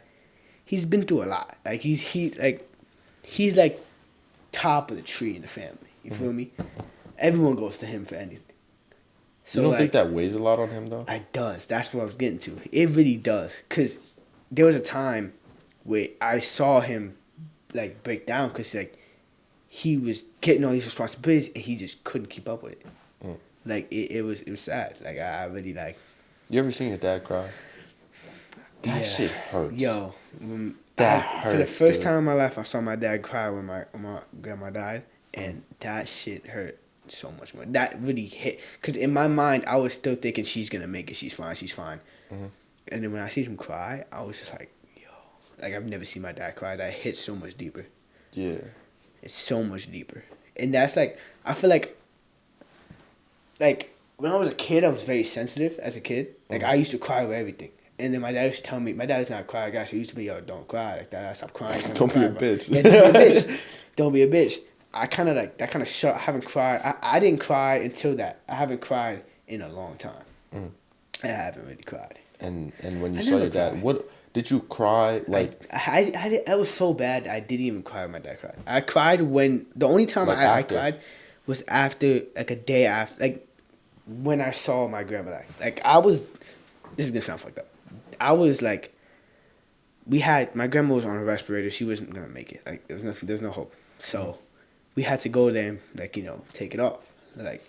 He's been through a lot. Like, he's like top of the tree in the family. You feel me? Everyone goes to him for anything. So, you don't like, think that weighs a lot on him, though? It does. That's what I was getting to. It really does. Because there was a time where I saw him, like, break down because, like, he was getting all these responsibilities and he just couldn't keep up with it. Like, it was sad. Like, I really, like... You ever seen your dad cry? That shit hurts. Yo. That hurts, for the first dude. time in my life, I saw my dad cry when my grandma died. And that shit hurt so much more. That really hit. Because in my mind, I was still thinking she's going to make it. She's fine. And then when I see him cry, I was just like, yo. Like, I've never seen my dad cry. That hit so much deeper. Yeah. It's so much deeper. And that's like, I feel like when I was a kid, I was very sensitive as a kid. Like, I used to cry over everything. And then my dad used to tell me, my dad's not a cry guy, so he used to be, yo, don't cry like that. Stop crying. Don't be a bitch. Yeah, don't be a bitch. Don't be a bitch. I kind of like, that kind of shut, I haven't cried. I didn't cry until that. I haven't cried in a long time. I haven't really cried. And when you saw your dad, what did you cry? Like, I was so bad, I didn't even cry when my dad cried. I cried when, the only time Like I after? cried was after, like a day after, like when I saw my grandma die. Like, I was, this is gonna sound fucked up. I was like, my grandma was on a respirator. She wasn't gonna make it. Like, there was no hope. So we had to go there and, like, you know, take it off. Like,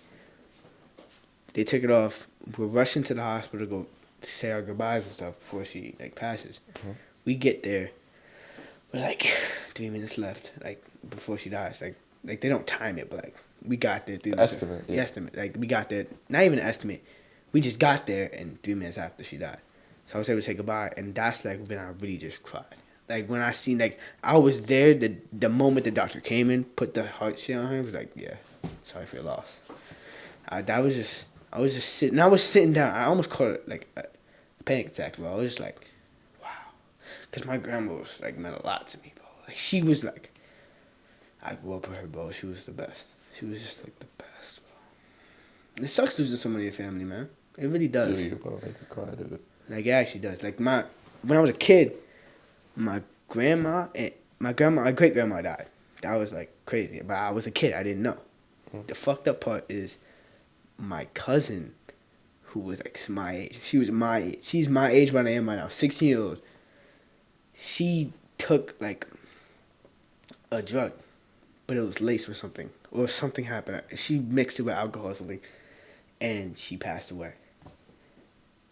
they took it off. We're rushing to the hospital to go to say our goodbyes and stuff before she, like, passes. We get there. We're like 3 minutes left, like, before she dies. Like they don't time it, but, like, we got there. Estimate, yeah. Estimate. Like, we got there. Not even an estimate. We just got there, and 3 minutes after she died. So I was able to say goodbye, and that's, like, when I really just cried. Like, when I seen, like, I was there the moment the doctor came in, put the heart shit on her, it was like, yeah. Sorry for your loss. I was just sitting. I was sitting down. I almost caught it like a panic attack, bro. I was just like, wow, because my grandma was like meant a lot to me, bro. Like she was like, I grew up with her, bro. She was the best. She was just like the best, bro. It sucks losing somebody in your family, man. It really does. Dude, bro, make me cry, dude. Like it actually does. Like when I was a kid, my grandma and my great grandma died. That was like crazy. But I was a kid. I didn't know. The fucked up part is my cousin, who was like my age. She was my age. She's my age when I am right now. 16 years old. She took like a drug, but it was laced with something, or something happened. She mixed it with alcohol or something, and she passed away.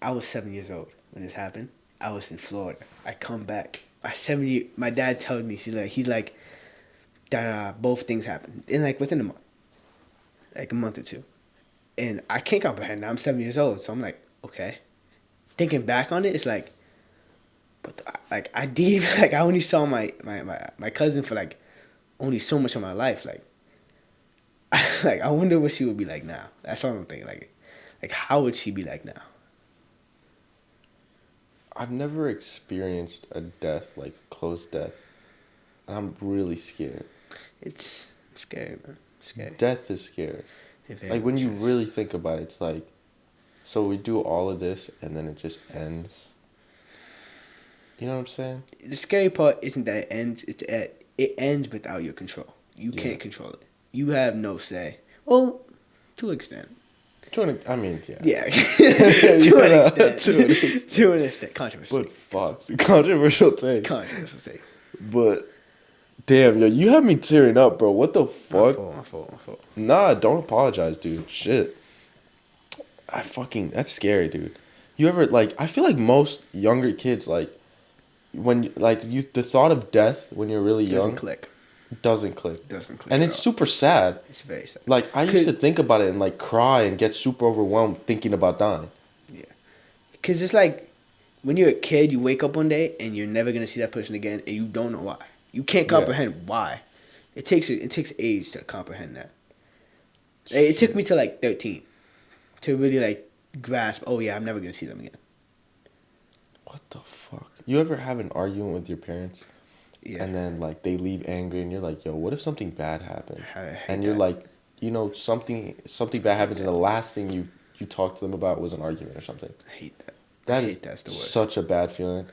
I was 7 years old when this happened. I was in Florida. I come back. My dad told me, he's like, that both things happened in like within a month, like a month or two, and I can't comprehend that. I'm 7 years old, so I'm like, okay. Thinking back on it, it's like, but like I only saw my cousin for like only so much of my life. Like, I wonder what she would be like now. That's all I'm thinking. Like how would she be like now? I've never experienced a death, like close death. I'm really scared. It's scary, man. It's scary. Death is scary. Like when you really think about it, it's like, so we do all of this and then it just ends. You know what I'm saying? The scary part isn't that it ends. It ends without your control. You can't control it. You have no say. Well, to an extent. I mean, yeah. Yeah. To an extent. To an extent. Controversial. But fuck, controversial take. Controversial take. But damn, yo, you have me tearing up, bro. What the fuck? My fault. Nah, don't apologize, dude. Shit. That's scary, dude. You ever, like, I feel like most younger kids, like, when, like, the thought of death when you're really young. Doesn't click. And it's super sad. It's very sad. Like, I used to think about it and, like, cry and get super overwhelmed thinking about dying. Yeah. Because it's like, when you're a kid, you wake up one day and you're never going to see that person again and you don't know why. You can't comprehend why. It takes age to comprehend that. It took me to like 13 to really like grasp, oh yeah, I'm never going to see them again. What the fuck? You ever have an argument with your parents? Yeah. And then like they leave angry and you're like, yo, what if something bad happens? And you're that. like, you know, something bad happens and the last thing you talked to them about was an argument or something. I hate that. That's the worst. Such a bad feeling.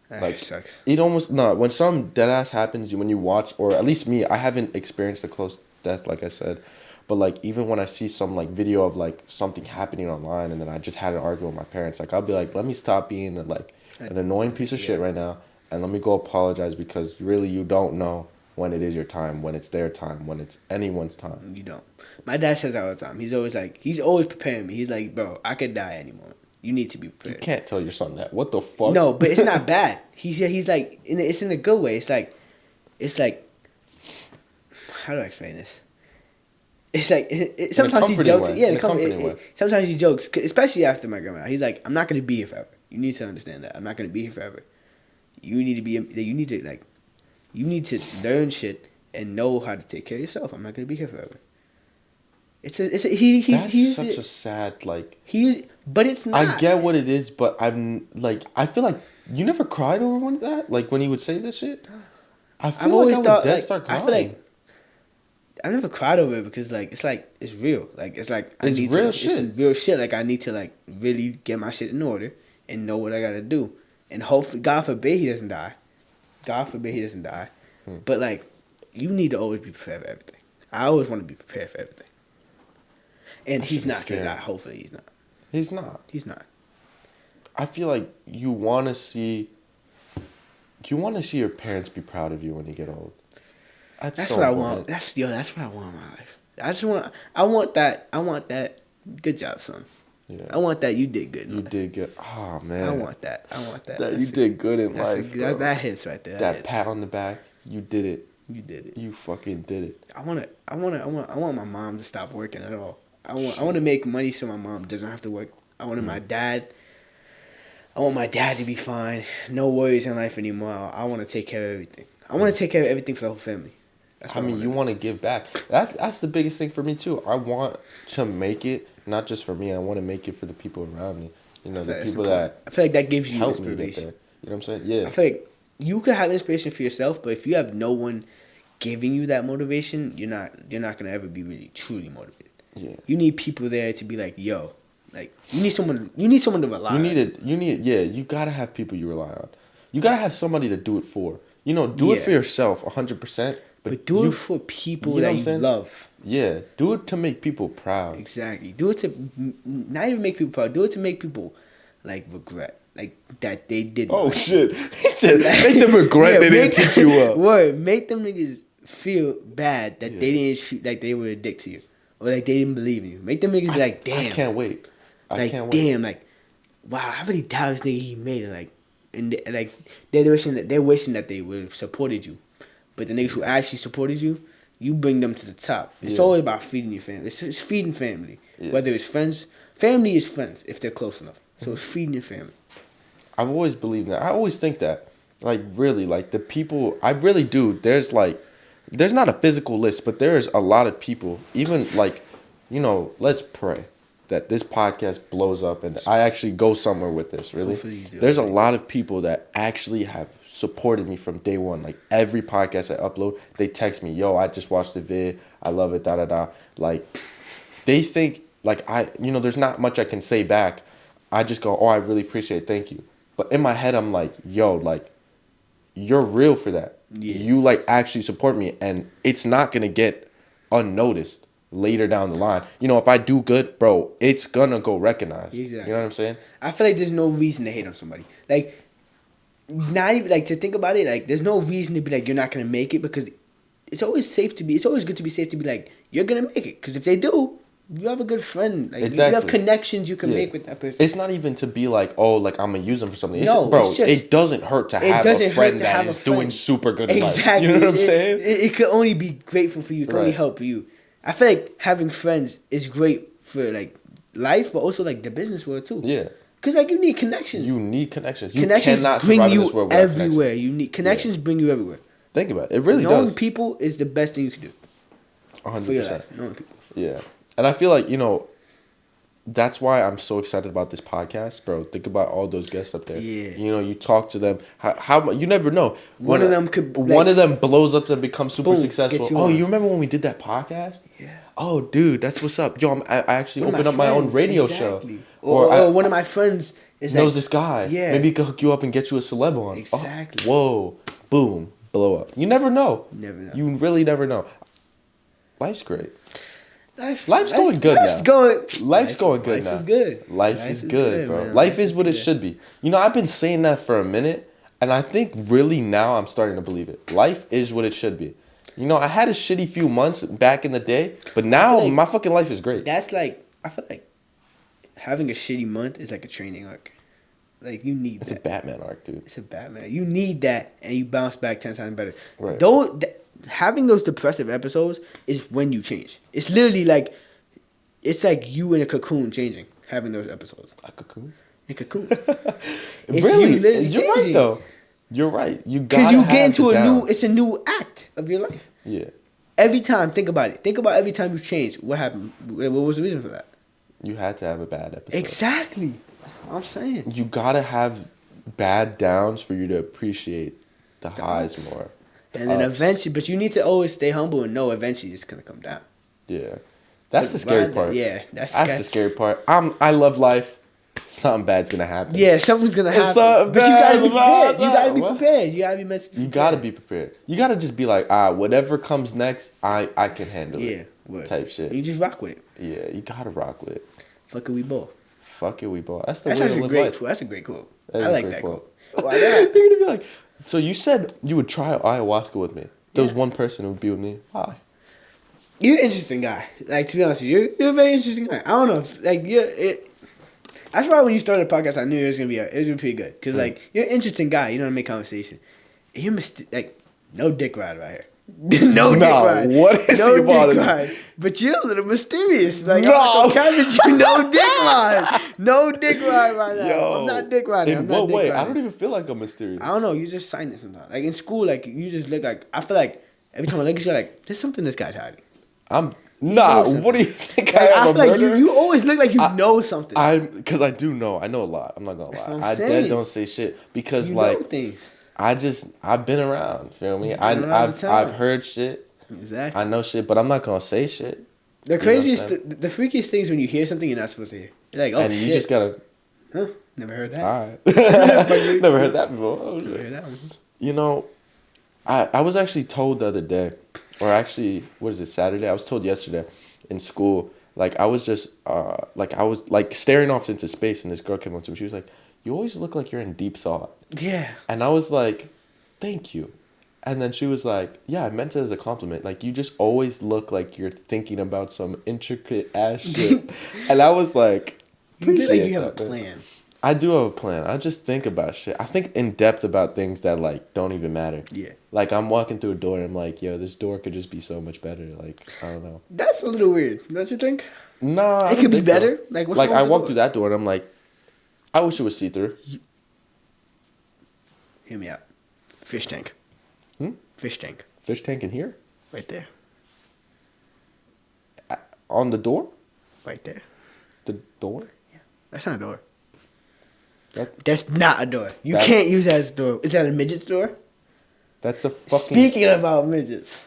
That like sucks. It almost when some dead ass happens, when you watch, or at least me, I haven't experienced a close death like I said, but like even when I see some like video of like something happening online and then I just had an argument with my parents, like I'll be like, let me stop being an annoying piece of shit right now and let me go apologize, because really you don't know when it is your time, when it's their time, when it's anyone's time. You don't. My dad says that all the time. He's always preparing me. He's like, bro, I could die any moment. You need to be prepared. You can't tell your son that. What the fuck? No, but it's not bad. He's like, it's in a good way. It's like, how do I explain this? It's like, sometimes he jokes. Way. Yeah, in a comforting way. Sometimes he jokes, especially after my grandma. He's like, I'm not going to be here forever. You need to understand that. I'm not going to be here forever. You need to learn shit and know how to take care of yourself. I'm not going to be here forever. That's such a sad, like... But it's not. I get what it is, but I'm, like... I feel like... You never cried over one of that? Like, when he would say this shit? I feel start crying. I feel like... I've never cried over it because, like, it's real. Like, it's like... It's real shit. Like, I need to, like, really get my shit in order and know what I gotta do. And hopefully, God forbid he doesn't die. But, like, you need to always be prepared for everything. I always want to be prepared for everything. And he's not going to die. Hopefully he's not. He's not. I feel like you want to see your parents be proud of you when you get old. That's what I want. That's what I want in my life. I want that. Good job, son. Yeah. I want that. You did good. You did good. Oh man. I want that. That you did good in life. That hits right there. That pat on the back. You did it. You fucking did it. I want my mom to stop working at all. I want to make money so my mom doesn't have to work. I want my dad to be fine. No worries in life anymore. I want to take care of everything. I want to take care of everything for the whole family. I mean, you want to give back. That's the biggest thing for me too. I want to make it not just for me. I want to make it for the people around me. You know, the people that I feel like that gives you help me get inspiration. there. You know what I'm saying? Yeah. I feel like you could have inspiration for yourself, but if you have no one giving you that motivation, you're not gonna ever be really truly motivated. Yeah. You need people there to be like, yo, like you need someone to rely on. You gotta have people you rely on. You gotta have somebody to do it for. You know, do it for yourself 100%. But do it for people you know that what I'm saying? love. Yeah, do it to make people proud. Exactly. Do it to not even make people proud. Do it to make people like regret, like that they did. Oh shit! He said, make them regret they didn't teach you up. Word, make them niggas feel bad that they didn't shoot, like they were a dick to you, or like they didn't believe in you. Make them niggas be like, damn. I can't wait. I can't wait. Damn, like, wow, I really doubt this nigga he made it. Like, and like they're wishing that they would have supported you. But the niggas who actually supported you, you bring them to the top. It's always about feeding your family. It's feeding family. Yeah. Whether it's friends. Family is friends if they're close enough. So it's feeding your family. I've always believed that. I always think that. Like, really, like, the people, I really do. There's not a physical list, but there is a lot of people, even, like, you know, let's pray that this podcast blows up and I actually go somewhere with this, really. There's a lot of people that actually have supported me from day one. Like, every podcast I upload, they text me, yo, I just watched the vid, I love it, da-da-da. Like, they think, like, there's not much I can say back. I just go, oh, I really appreciate it, thank you. But in my head, I'm like, yo, like, you're real for that. Yeah. You, like, actually support me, and it's not going to get unnoticed later down the line. You know, if I do good, bro, it's going to go recognized. Exactly. You know what I'm saying? I feel like there's no reason to hate on somebody. Like, not even, like, to think about it, like, there's no reason to be like, you're not going to make it, because it's always good to be safe to be like, you're going to make it. Because if they do, you have a good friend. Like, exactly. You have connections you can make with that person. It's not even to be like, oh, like, I'm going to use them for something. It doesn't hurt to have a friend that is doing super good in life. You know what I'm saying? It could only be grateful for you. It can only help you. I feel like having friends is great for, like, life, but also, like, the business world, too. Yeah. Because, like, you need connections. Connections Cannot bring you everywhere. Bring you everywhere. Think about it. It really does. Knowing people is the best thing you can do. 100%. For your life. Knowing people. Yeah. And I feel like, you know, that's why I'm so excited about this podcast, bro. Think about all those guests up there. Yeah. You know, you talk to them. How you never know. One of them could. One of them blows up and becomes super successful. Oh, you remember when we did that podcast? Yeah. Oh, dude, that's what's up. Yo, I actually opened up my own radio show. Or one of my friends knows this guy. Yeah. Maybe he could hook you up and get you a celeb on. Exactly. Oh, whoa. Boom. Blow up. You never know. Never know. You really never know. Life's great. Life's going good now. Life's going good now. Life is good. Life is good, bro. Life is what it should be. You know, I've been saying that for a minute, and I think really now I'm starting to believe it. Life is what it should be. You know, I had a shitty few months back in the day, but now my fucking life is great. That's like, I feel like having a shitty month is like a training arc. Like, you need that. It's a Batman arc, dude. It's a Batman. You need that, and you bounce back 10 times better. Right. Having those depressive episodes is when you change. It's literally like, it's like you in a cocoon changing, having those episodes. A cocoon? A cocoon. Really? You're right, though. You're right. You got because you get into it's a new act of your life. Yeah. Every time, think about it. Think about every time you change. What happened? What was the reason for that? You had to have a bad episode. Exactly. That's what I'm saying. You gotta have bad downs for you to appreciate the highs more. And then eventually, but you need to always stay humble and know eventually it's gonna come down. Yeah, that's the scary part. Yeah, that's the scary part. I love life. Something bad's gonna happen. Yeah, something's gonna happen. But you gotta be prepared. You gotta be prepared. You gotta be mentally prepared. You gotta be prepared. You gotta just be like, whatever comes next, I can handle it. Yeah, type shit. You just rock with it. Yeah, you gotta rock with it. Fuck it, we both. Fuck it, we both. That's the way to live life. That's a great quote. I like that quote. Why not? You're gonna be like, so you said you would try ayahuasca with me. There was one person who would be with me. Why? You're an interesting guy. Like, to be honest with you, you're a very interesting guy. I don't know. That's why when you started the podcast, I knew it was gonna be pretty good. Cause like, you're an interesting guy. You know how to make conversation. And you're like, no dick ride right here. No dick ride. What is he about it? But you're a little mysterious. Like, no dick ride. No dick ride right now. Yo, I'm not dick riding. In what way? I don't even feel like I'm mysterious. I don't know. You just sign it sometimes. Like in school, like you just look like. I feel like Every time I look at you, like, there's something this guy's hiding. Nah, something. what do you think? Like, I am feel a like murderer? you always look like you know something. Because I do know. I know a lot. I'm not gonna That's lie. what I'm I saying. dead don't say shit because you know like things. I've been around. Feel me? You've been around the I've town. heard shit. Exactly. I know shit, but I'm not gonna say shit. The You know craziest, what I'm the freakiest things when you hear something you're not supposed to hear. You're like, oh and shit. you just gotta. Huh? Never heard that. All right. Never heard that before. Oh, Never shit. heard that one. You know, I was actually told the other day, or actually, what is it, Saturday? I was told yesterday in school, like I was just, like I was like staring off into space, and this girl came up to me. She was like, "You always look like you're in deep thought." Yeah. And I was like, "Thank you." And then she was like, "Yeah, I meant it as a compliment. Like you just always look like you're thinking about some intricate ass shit." And I was like, You look like "Appreciate you have a that, man." plan. I do have a plan. I just think about shit. I think in depth about things that like don't even matter. Yeah. Like I'm walking through a door and I'm like, yo, this door could just be so much better. Like I don't know. That's a little weird, don't you think? Nah, I It don't could be think so. better. Like, what's Like wrong I with the walk door? through that door and I'm like, I wish it was see through. Hear me out. Fish tank. Fish tank. Fish tank in here Right there. on the door. Right there. The door. That's not a door. That That's not a door. You That- can't use that as a door. Is that a midget's door? that's a fucking. Speaking about midgets.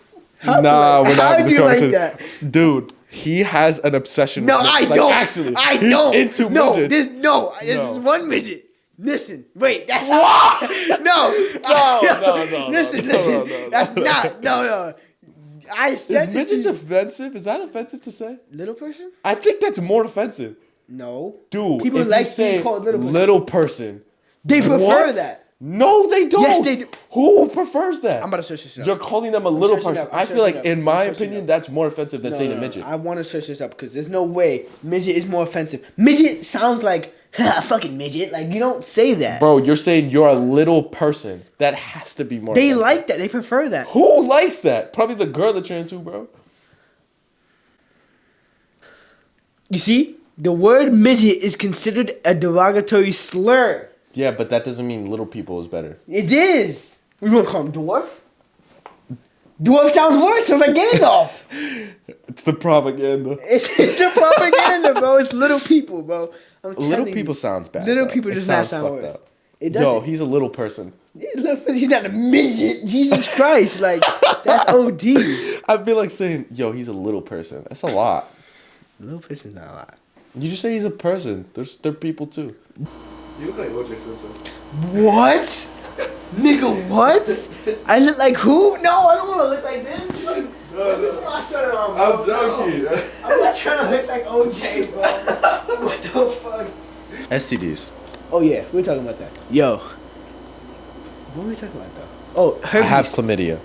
Nah, we're not having How do this you like conversation. that? Dude, he has an obsession. No, with I midgets. Like, don't. Actually, I he's don't. into no, midgets. this No. is one midget. Listen, wait, that's What? no, No. Listen, No, listen, no. that's not no. I Is said midgets to offensive? Is that offensive to say? little person. I think that's more offensive. No, Dude, people if like you say being called little person. little person. They prefer What? that. No, they don't. Yes, they do. Who prefers that? I'm about to search this up. You're calling them a little searching person. up. I'm I feel searching like, up. in I'm my searching opinion, up. that's more offensive than saying a No, midget. I want to search this up because there's no way midget is more offensive. Midget sounds like fucking midget. Like you don't say that. Bro, you're saying you're a little person. That has to be more They offensive. like that. They prefer that. Who likes that? Probably the girl that you're into, bro. You see, the word midget is considered a derogatory slur. Yeah, but that doesn't mean little people is better. It is. We want to call him dwarf. Dwarf sounds worse. Sounds like Gandalf. It's the propaganda. It's the propaganda, bro. It's little people, bro. I'm Little telling people you. sounds bad. Little bro. people It does not sounds sound fucked worse. up. It Yo, doesn't. he's a little person. He's not a midget. Jesus Christ. Like, that's OD. I feel like saying, yo, he's a little person. That's a lot. Little person's not a lot. You just say he's a person. They're people too. You look like O.J. Simpson. What? Nigga, what? I look like who? No, I don't want to look like this. I'm joking. I'm not trying to look like OJ, bro. What the fuck? STDs. Oh, yeah, we were talking about that. Yo. What were we talking about, though? Oh, herpes. I have chlamydia.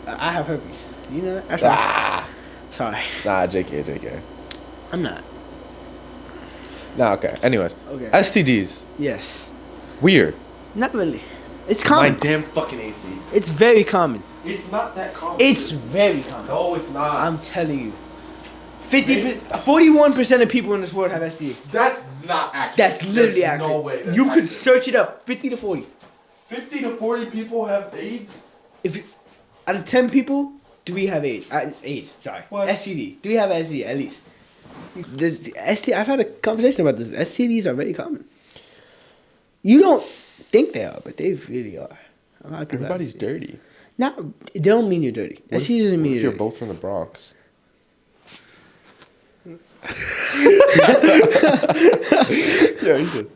I have herpes. You know that? That's right. Sorry. Nah, JK. I'm not. Nah, okay. Anyways. Okay. STDs. Yes. Weird. Not really. It's My common. damn fucking AC. It's very common. It's not that common. It's very common. No, it's not. I'm telling you. 41% of people in this world have STD. That's not accurate. That's literally There's accurate. No way. That's You could accurate. search it up. 50 to 40. 50 to 40 people have AIDS? If you, out of 10 people, 3 have AIDS. AIDS, sorry. What? STD. 3 have STD at least. This STD, I've had a conversation about this. STDs are very common. You don't think they are, but they really are. A lot of people have Everybody's STD. dirty. Not, they don't mean you're dirty. STD doesn't mean If you're you're dirty. both from the Bronx. Yeah, you should.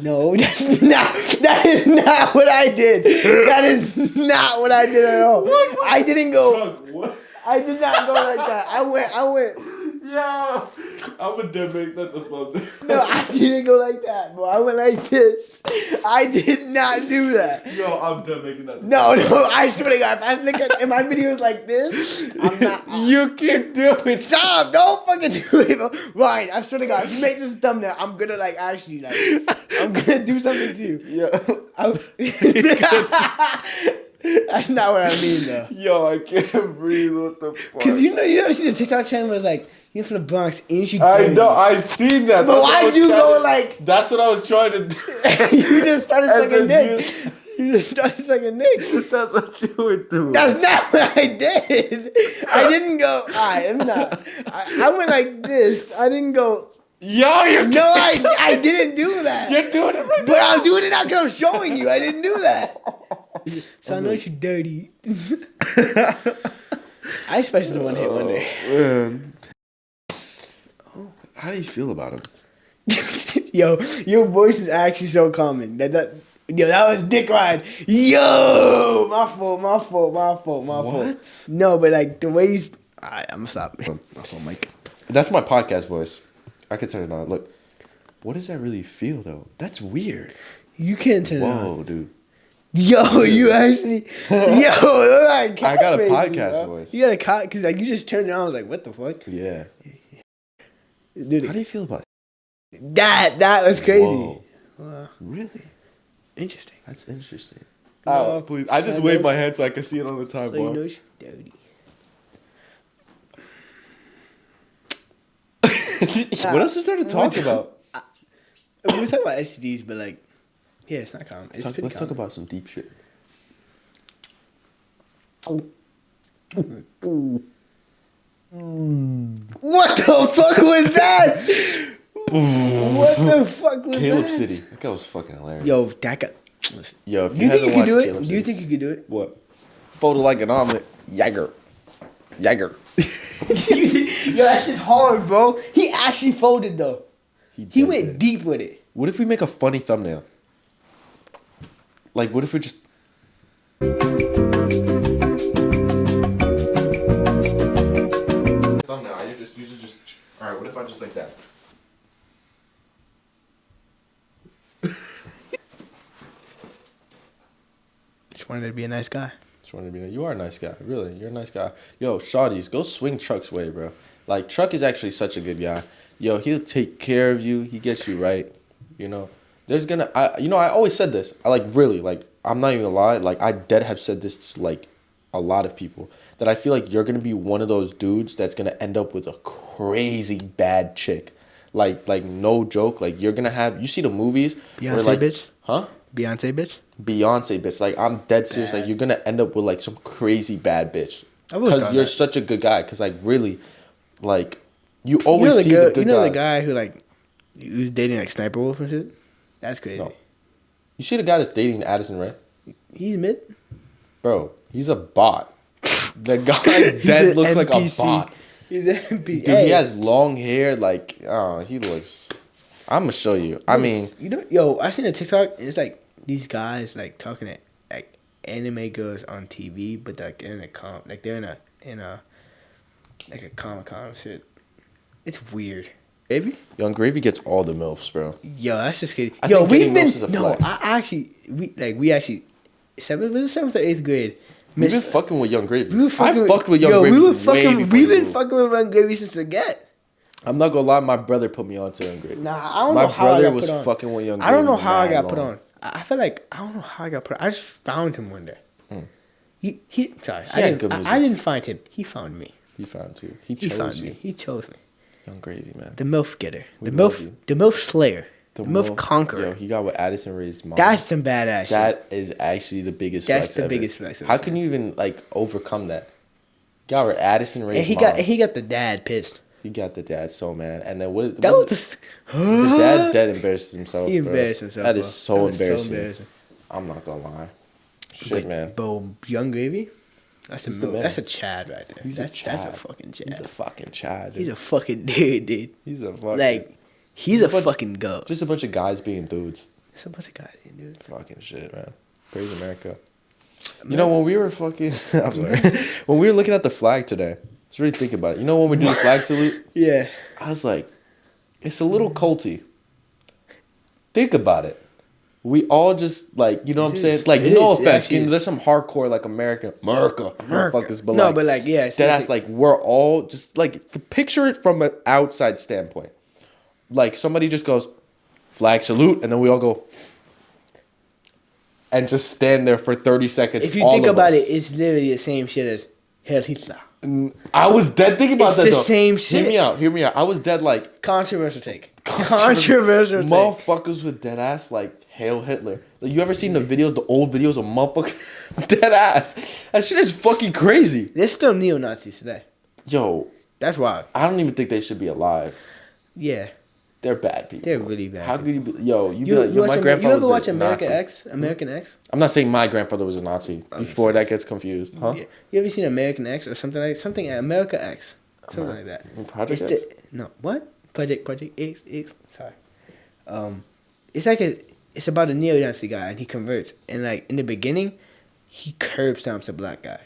No, that is not what I did. That is not what I did at all. I didn't go. What? I did not go like that. I went. Yeah. I would then make that the thumbnail. No, I didn't go like that, bro. I went like this. I did not do that. Yo, I'm done making that. No, I swear to God, if I look at my videos like this, I'm not. You can do it. Stop! Don't fucking do it, bro. Ryan, I swear to God, if you make this thumbnail, I'm gonna like actually like, I'm gonna do something to you. Yeah. That's not what I mean though. Yo, I can't breathe. What the fuck? Cause you never see the TikTok channel where it's like, you're from the Bronx and you. I know. I've seen that. But That's what I why'd was you trying go to- like? That's what I was trying to do. You just started And sucking then dick. You just started like a Nick. That's what you were doing. That's not what I did. I didn't go. Alright, I'm not. I went like this. I didn't go. Yo, you're No, I didn't do that. You're doing it right But I'm doing it now because I'm showing you. I didn't do that. So I know you're dirty. I expect you to one hit one day. Man. How do you feel about him? Yo, your voice is actually so common. Yo, that was Dick Ryan. Yo, my fault. What? No, but like the way you. Alright, I'm gonna stop. My fault, Mike. That's my podcast voice. I can turn it on. Look, what does that really feel though? That's weird. You can't turn it on. Whoa, dude. Yo, you actually. Yo, like I got a podcast voice. You got a cat because like you just turned it on. I was like, what the fuck? Yeah. Dude, How do you feel about it? That was crazy. Whoa. Really? Interesting. That's interesting. No, Oh, please. I just waved my hand so I can see it on the So time. you know she's dirty. What else is there to talk about? We were talking about STDs, but like, yeah, it's not common. It's Let's talk about some deep shit. What the fuck was that? What the fuck was Caleb that? City. That guy was fucking hilarious. Yo, that guy. Yo, if Do you think you haven't could do watched it? Caleb Do you City- think you could do it? What? Folded like an omelet. Jagger. Yo, that's just hard, bro. He actually folded though. He did went it. deep with it. What if we make a funny thumbnail? Like, what if we just... Thumbnail, I usually just... Alright, what if I just like that? Just wanted to be a nice guy. Just wanted to be... You are a nice guy, really. You're a nice guy. Yo, shawties, go swing Chuck's way, bro. Like, Chuck is actually such a good guy. Yo, he'll take care of you. He gets you right. You know, there's gonna... I always said this. I'm not even gonna lie. Like, I dead have said this to, like, a lot of people. That I feel like you're gonna be one of those dudes that's gonna end up with a crazy bad chick. Like no joke. Like, you're gonna have... You see the movies... where, Beyonce like, bitch? Huh? Beyonce bitch? Beyonce bitch. Like, I'm dead serious. Bad. Like, you're gonna end up with, like, some crazy bad bitch. I always Because thought you're that. such a good guy. Because, like, really... Like, you always You know see the good you know the guys. guy who like he was dating like Sniper Wolf and shit? That's crazy. No. You see the guy that's dating Addison Rae? He's mid. Bro, he's a bot. The guy dead looks like a bot. He's an MP. Dude, he has long hair. Like, he looks... I'm going to show you. I mean... You know, yo, I seen a TikTok. And it's like these guys like talking to like anime girls on TV, but like they're in a they're in a like a Comic-Con shit. It's weird. Gravy? Young Gravy gets all the MILFs, bro. Yo, that's just crazy. I Yo, think we've getting been MILFs is a flex. we actually seventh or eighth grade. We've been fucking with Young Gravy. We were fucking I fucked with Young yo, Gravy we were way fucking. before We've you been moved. fucking with Young Gravy since the get. I'm not gonna lie, my brother put me on to Young Gravy. Nah, I don't My know how I brother got was put on. fucking with Young I don't know Gravy how I mad got put long. on. I feel like I don't know how I got put on. I just found him one day. He sorry, He had good music. I didn't find him. He found me. He found you. He He chose found you. me. He chose me. Young Gravy, man. The MILF getter. We The love MILF. you. The MILF slayer. The MILF Yo, conqueror. he got with Addison Rae's mom. That's some badass shit. That is actually the biggest That's flex the ever. biggest flex ever. How can you even, like, overcome that? Got with Addison Rae's And he got the dad pissed. He got the dad so mad. And then what... That what was the dad dead embarrassed himself, He bro. embarrassed himself. That bro. is so That was embarrassing. I'm not gonna lie. Shit, Wait, man. Bro, Young Gravy? That's a He's the man. that's a Chad right there. He's That's a Chad. fucking Chad. He's a fucking Chad, dude. He's a fucking dude. He's a fucking... Like, he's a fucking goat. Just a bunch of guys being dudes. It's a bunch of guys, dude. Fucking shit, man. Praise America. You know, when we were fucking... I'm sorry. When we were looking at the flag today, let's really think about it. You know when we do the flag salute? Yeah. I was like, it's a little culty. Think about it. We all just, like, you know what I'm saying? Like, It no is, offense. actually. You know, there's some hardcore, like, America motherfuckers, but No, like... but like, yeah. That's seriously. like, we're all just, like, picture it from an outside standpoint. Like, somebody just goes, flag salute, and then we all go... And just stand there for 30 seconds. If you all think of about us. it, it's literally the same shit as Hail Hitler. I was dead thinking about It's that, the though. same shit. Hear me out. I was dead, like... Controversial take. Controversial take. Motherfuckers with dead ass, like, Hail Hitler. Like, you ever seen the videos, the old videos of motherfuckers? Dead ass. That shit is fucking crazy. There's still neo-Nazis today. Yo, That's wild. I don't even think they should be alive. Yeah. They're bad people. They're really bad. How could you be? Yo, you be You, like, yo, my grandfather you ever watch was a American Nazi. X? American X? I'm not saying my grandfather was a Nazi. Before that gets confused, huh? Yeah. You ever seen American X or something like something? America X, something like that. Project It's X? no what? Project X. Sorry. It's like it's about a neo-Nazi guy and he converts and like in the beginning, he curb stomps a black guy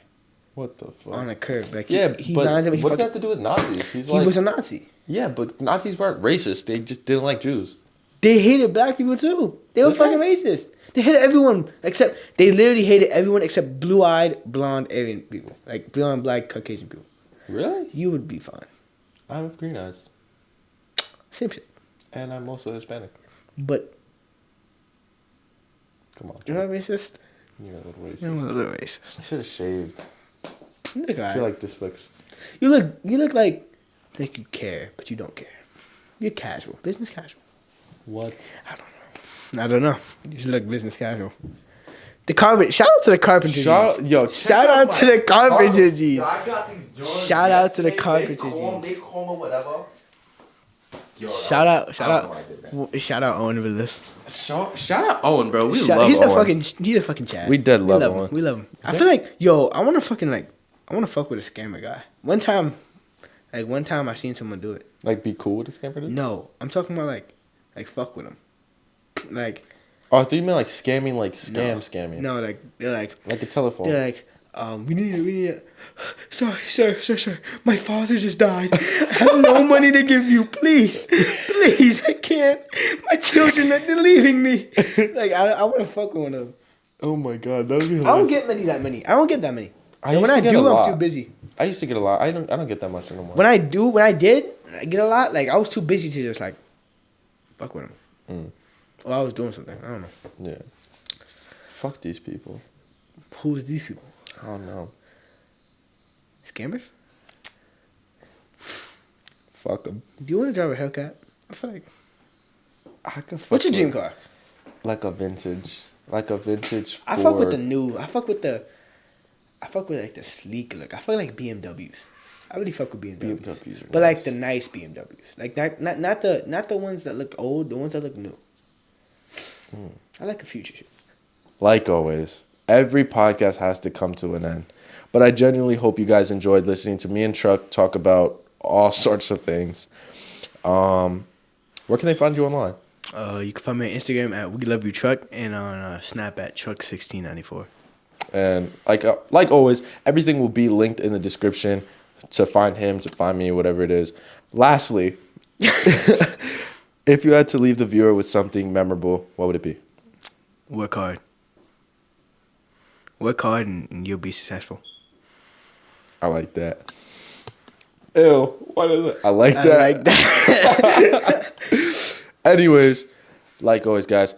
What the fuck? on a curb. Like Yeah, he but lines him. what does that have to do with Nazis? He's He like, was a Nazi. yeah, but Nazis weren't racist. They just didn't like Jews. They hated black people too. They were Did they? fucking racist. They hated everyone except they literally hated everyone except blue-eyed, blonde Aryan people, like blonde, black, Caucasian people. Really? You would be fine. I have green eyes, Same shit. and I'm also Hispanic. But Come on, you're not racist. you're a little racist. You're a little racist. I should have shaved. You look I alright. feel like this looks. You look like you care, but you don't care. You're casual, business casual. What? I don't know. You just look business casual. The carpet. Shout out to the carpenter. Shout out to the carpenter. Yo, I got these Jordans. Shout out to the yesterday. carpenter. They call me whatever. Yo, Shout out. Shout out Owen for this. Shout out Owen, bro. We He's love Owen. He's a fucking Chad. We dead love him. Owen. We love him. I feel like I want to fuck with a scammer guy. One time I seen someone do it. Like, be cool with this camper, dude? No, I'm talking about like fuck with him. Like. Oh, I thought you meant like scamming, like scamming. No, like they're like a telephone. they're like, we need. Sorry, sir. My father just died. I have no money to give you. Please, I can't. My children are leaving me. Like I want to fuck with one of them. Oh my god, that would be hilarious. I don't get that many. And when used I to get a do, lot. I'm too busy. I used to get a lot. I don't get that much anymore. When I did, I get a lot. Like I was too busy to just like fuck with them. Or I was doing something. I don't know. Yeah. Fuck these people. Who's these people? I don't know. Scammers? Fuck them. Do you want to drive a Hellcat? I feel like. I could fuck What's your dream with- car? Like a vintage Ford. I fuck with the new. I fuck with like the sleek look. I fuck like BMWs. I really fuck with BMWs. BMWs are but like nice. the nice BMWs. Like not the ones that look old. The ones that look new. I like a future shit. Like always, every podcast has to come to an end. But I genuinely hope you guys enjoyed listening to me and Truck talk about all sorts of things. Where can they find you online? You can find me on Instagram at We Love You Truck and on Snap at Truck1694. And like always, everything will be linked in the description to find him, to find me, whatever it is. Lastly, if you had to leave the viewer with something memorable, what would it be? Work hard. Work hard and you'll be successful. I like that. Ew, what is it? I like that. I like that. Anyways, like always, guys,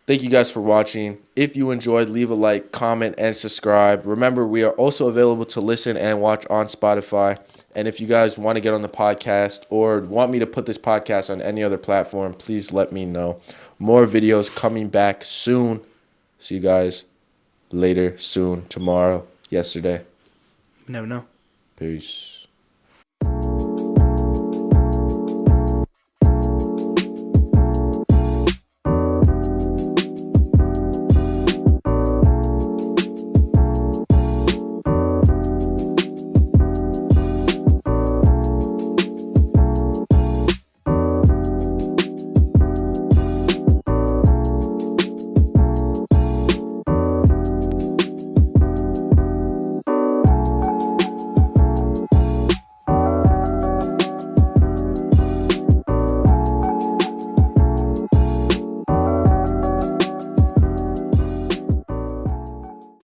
thank you guys for watching. If you enjoyed, leave a like, comment, and subscribe. Remember, we are also available to listen and watch on Spotify. And if you guys want to get on the podcast or want me to put this podcast on any other platform, please let me know. More videos coming back soon. See you guys later, soon, tomorrow, yesterday. You never know. Peace.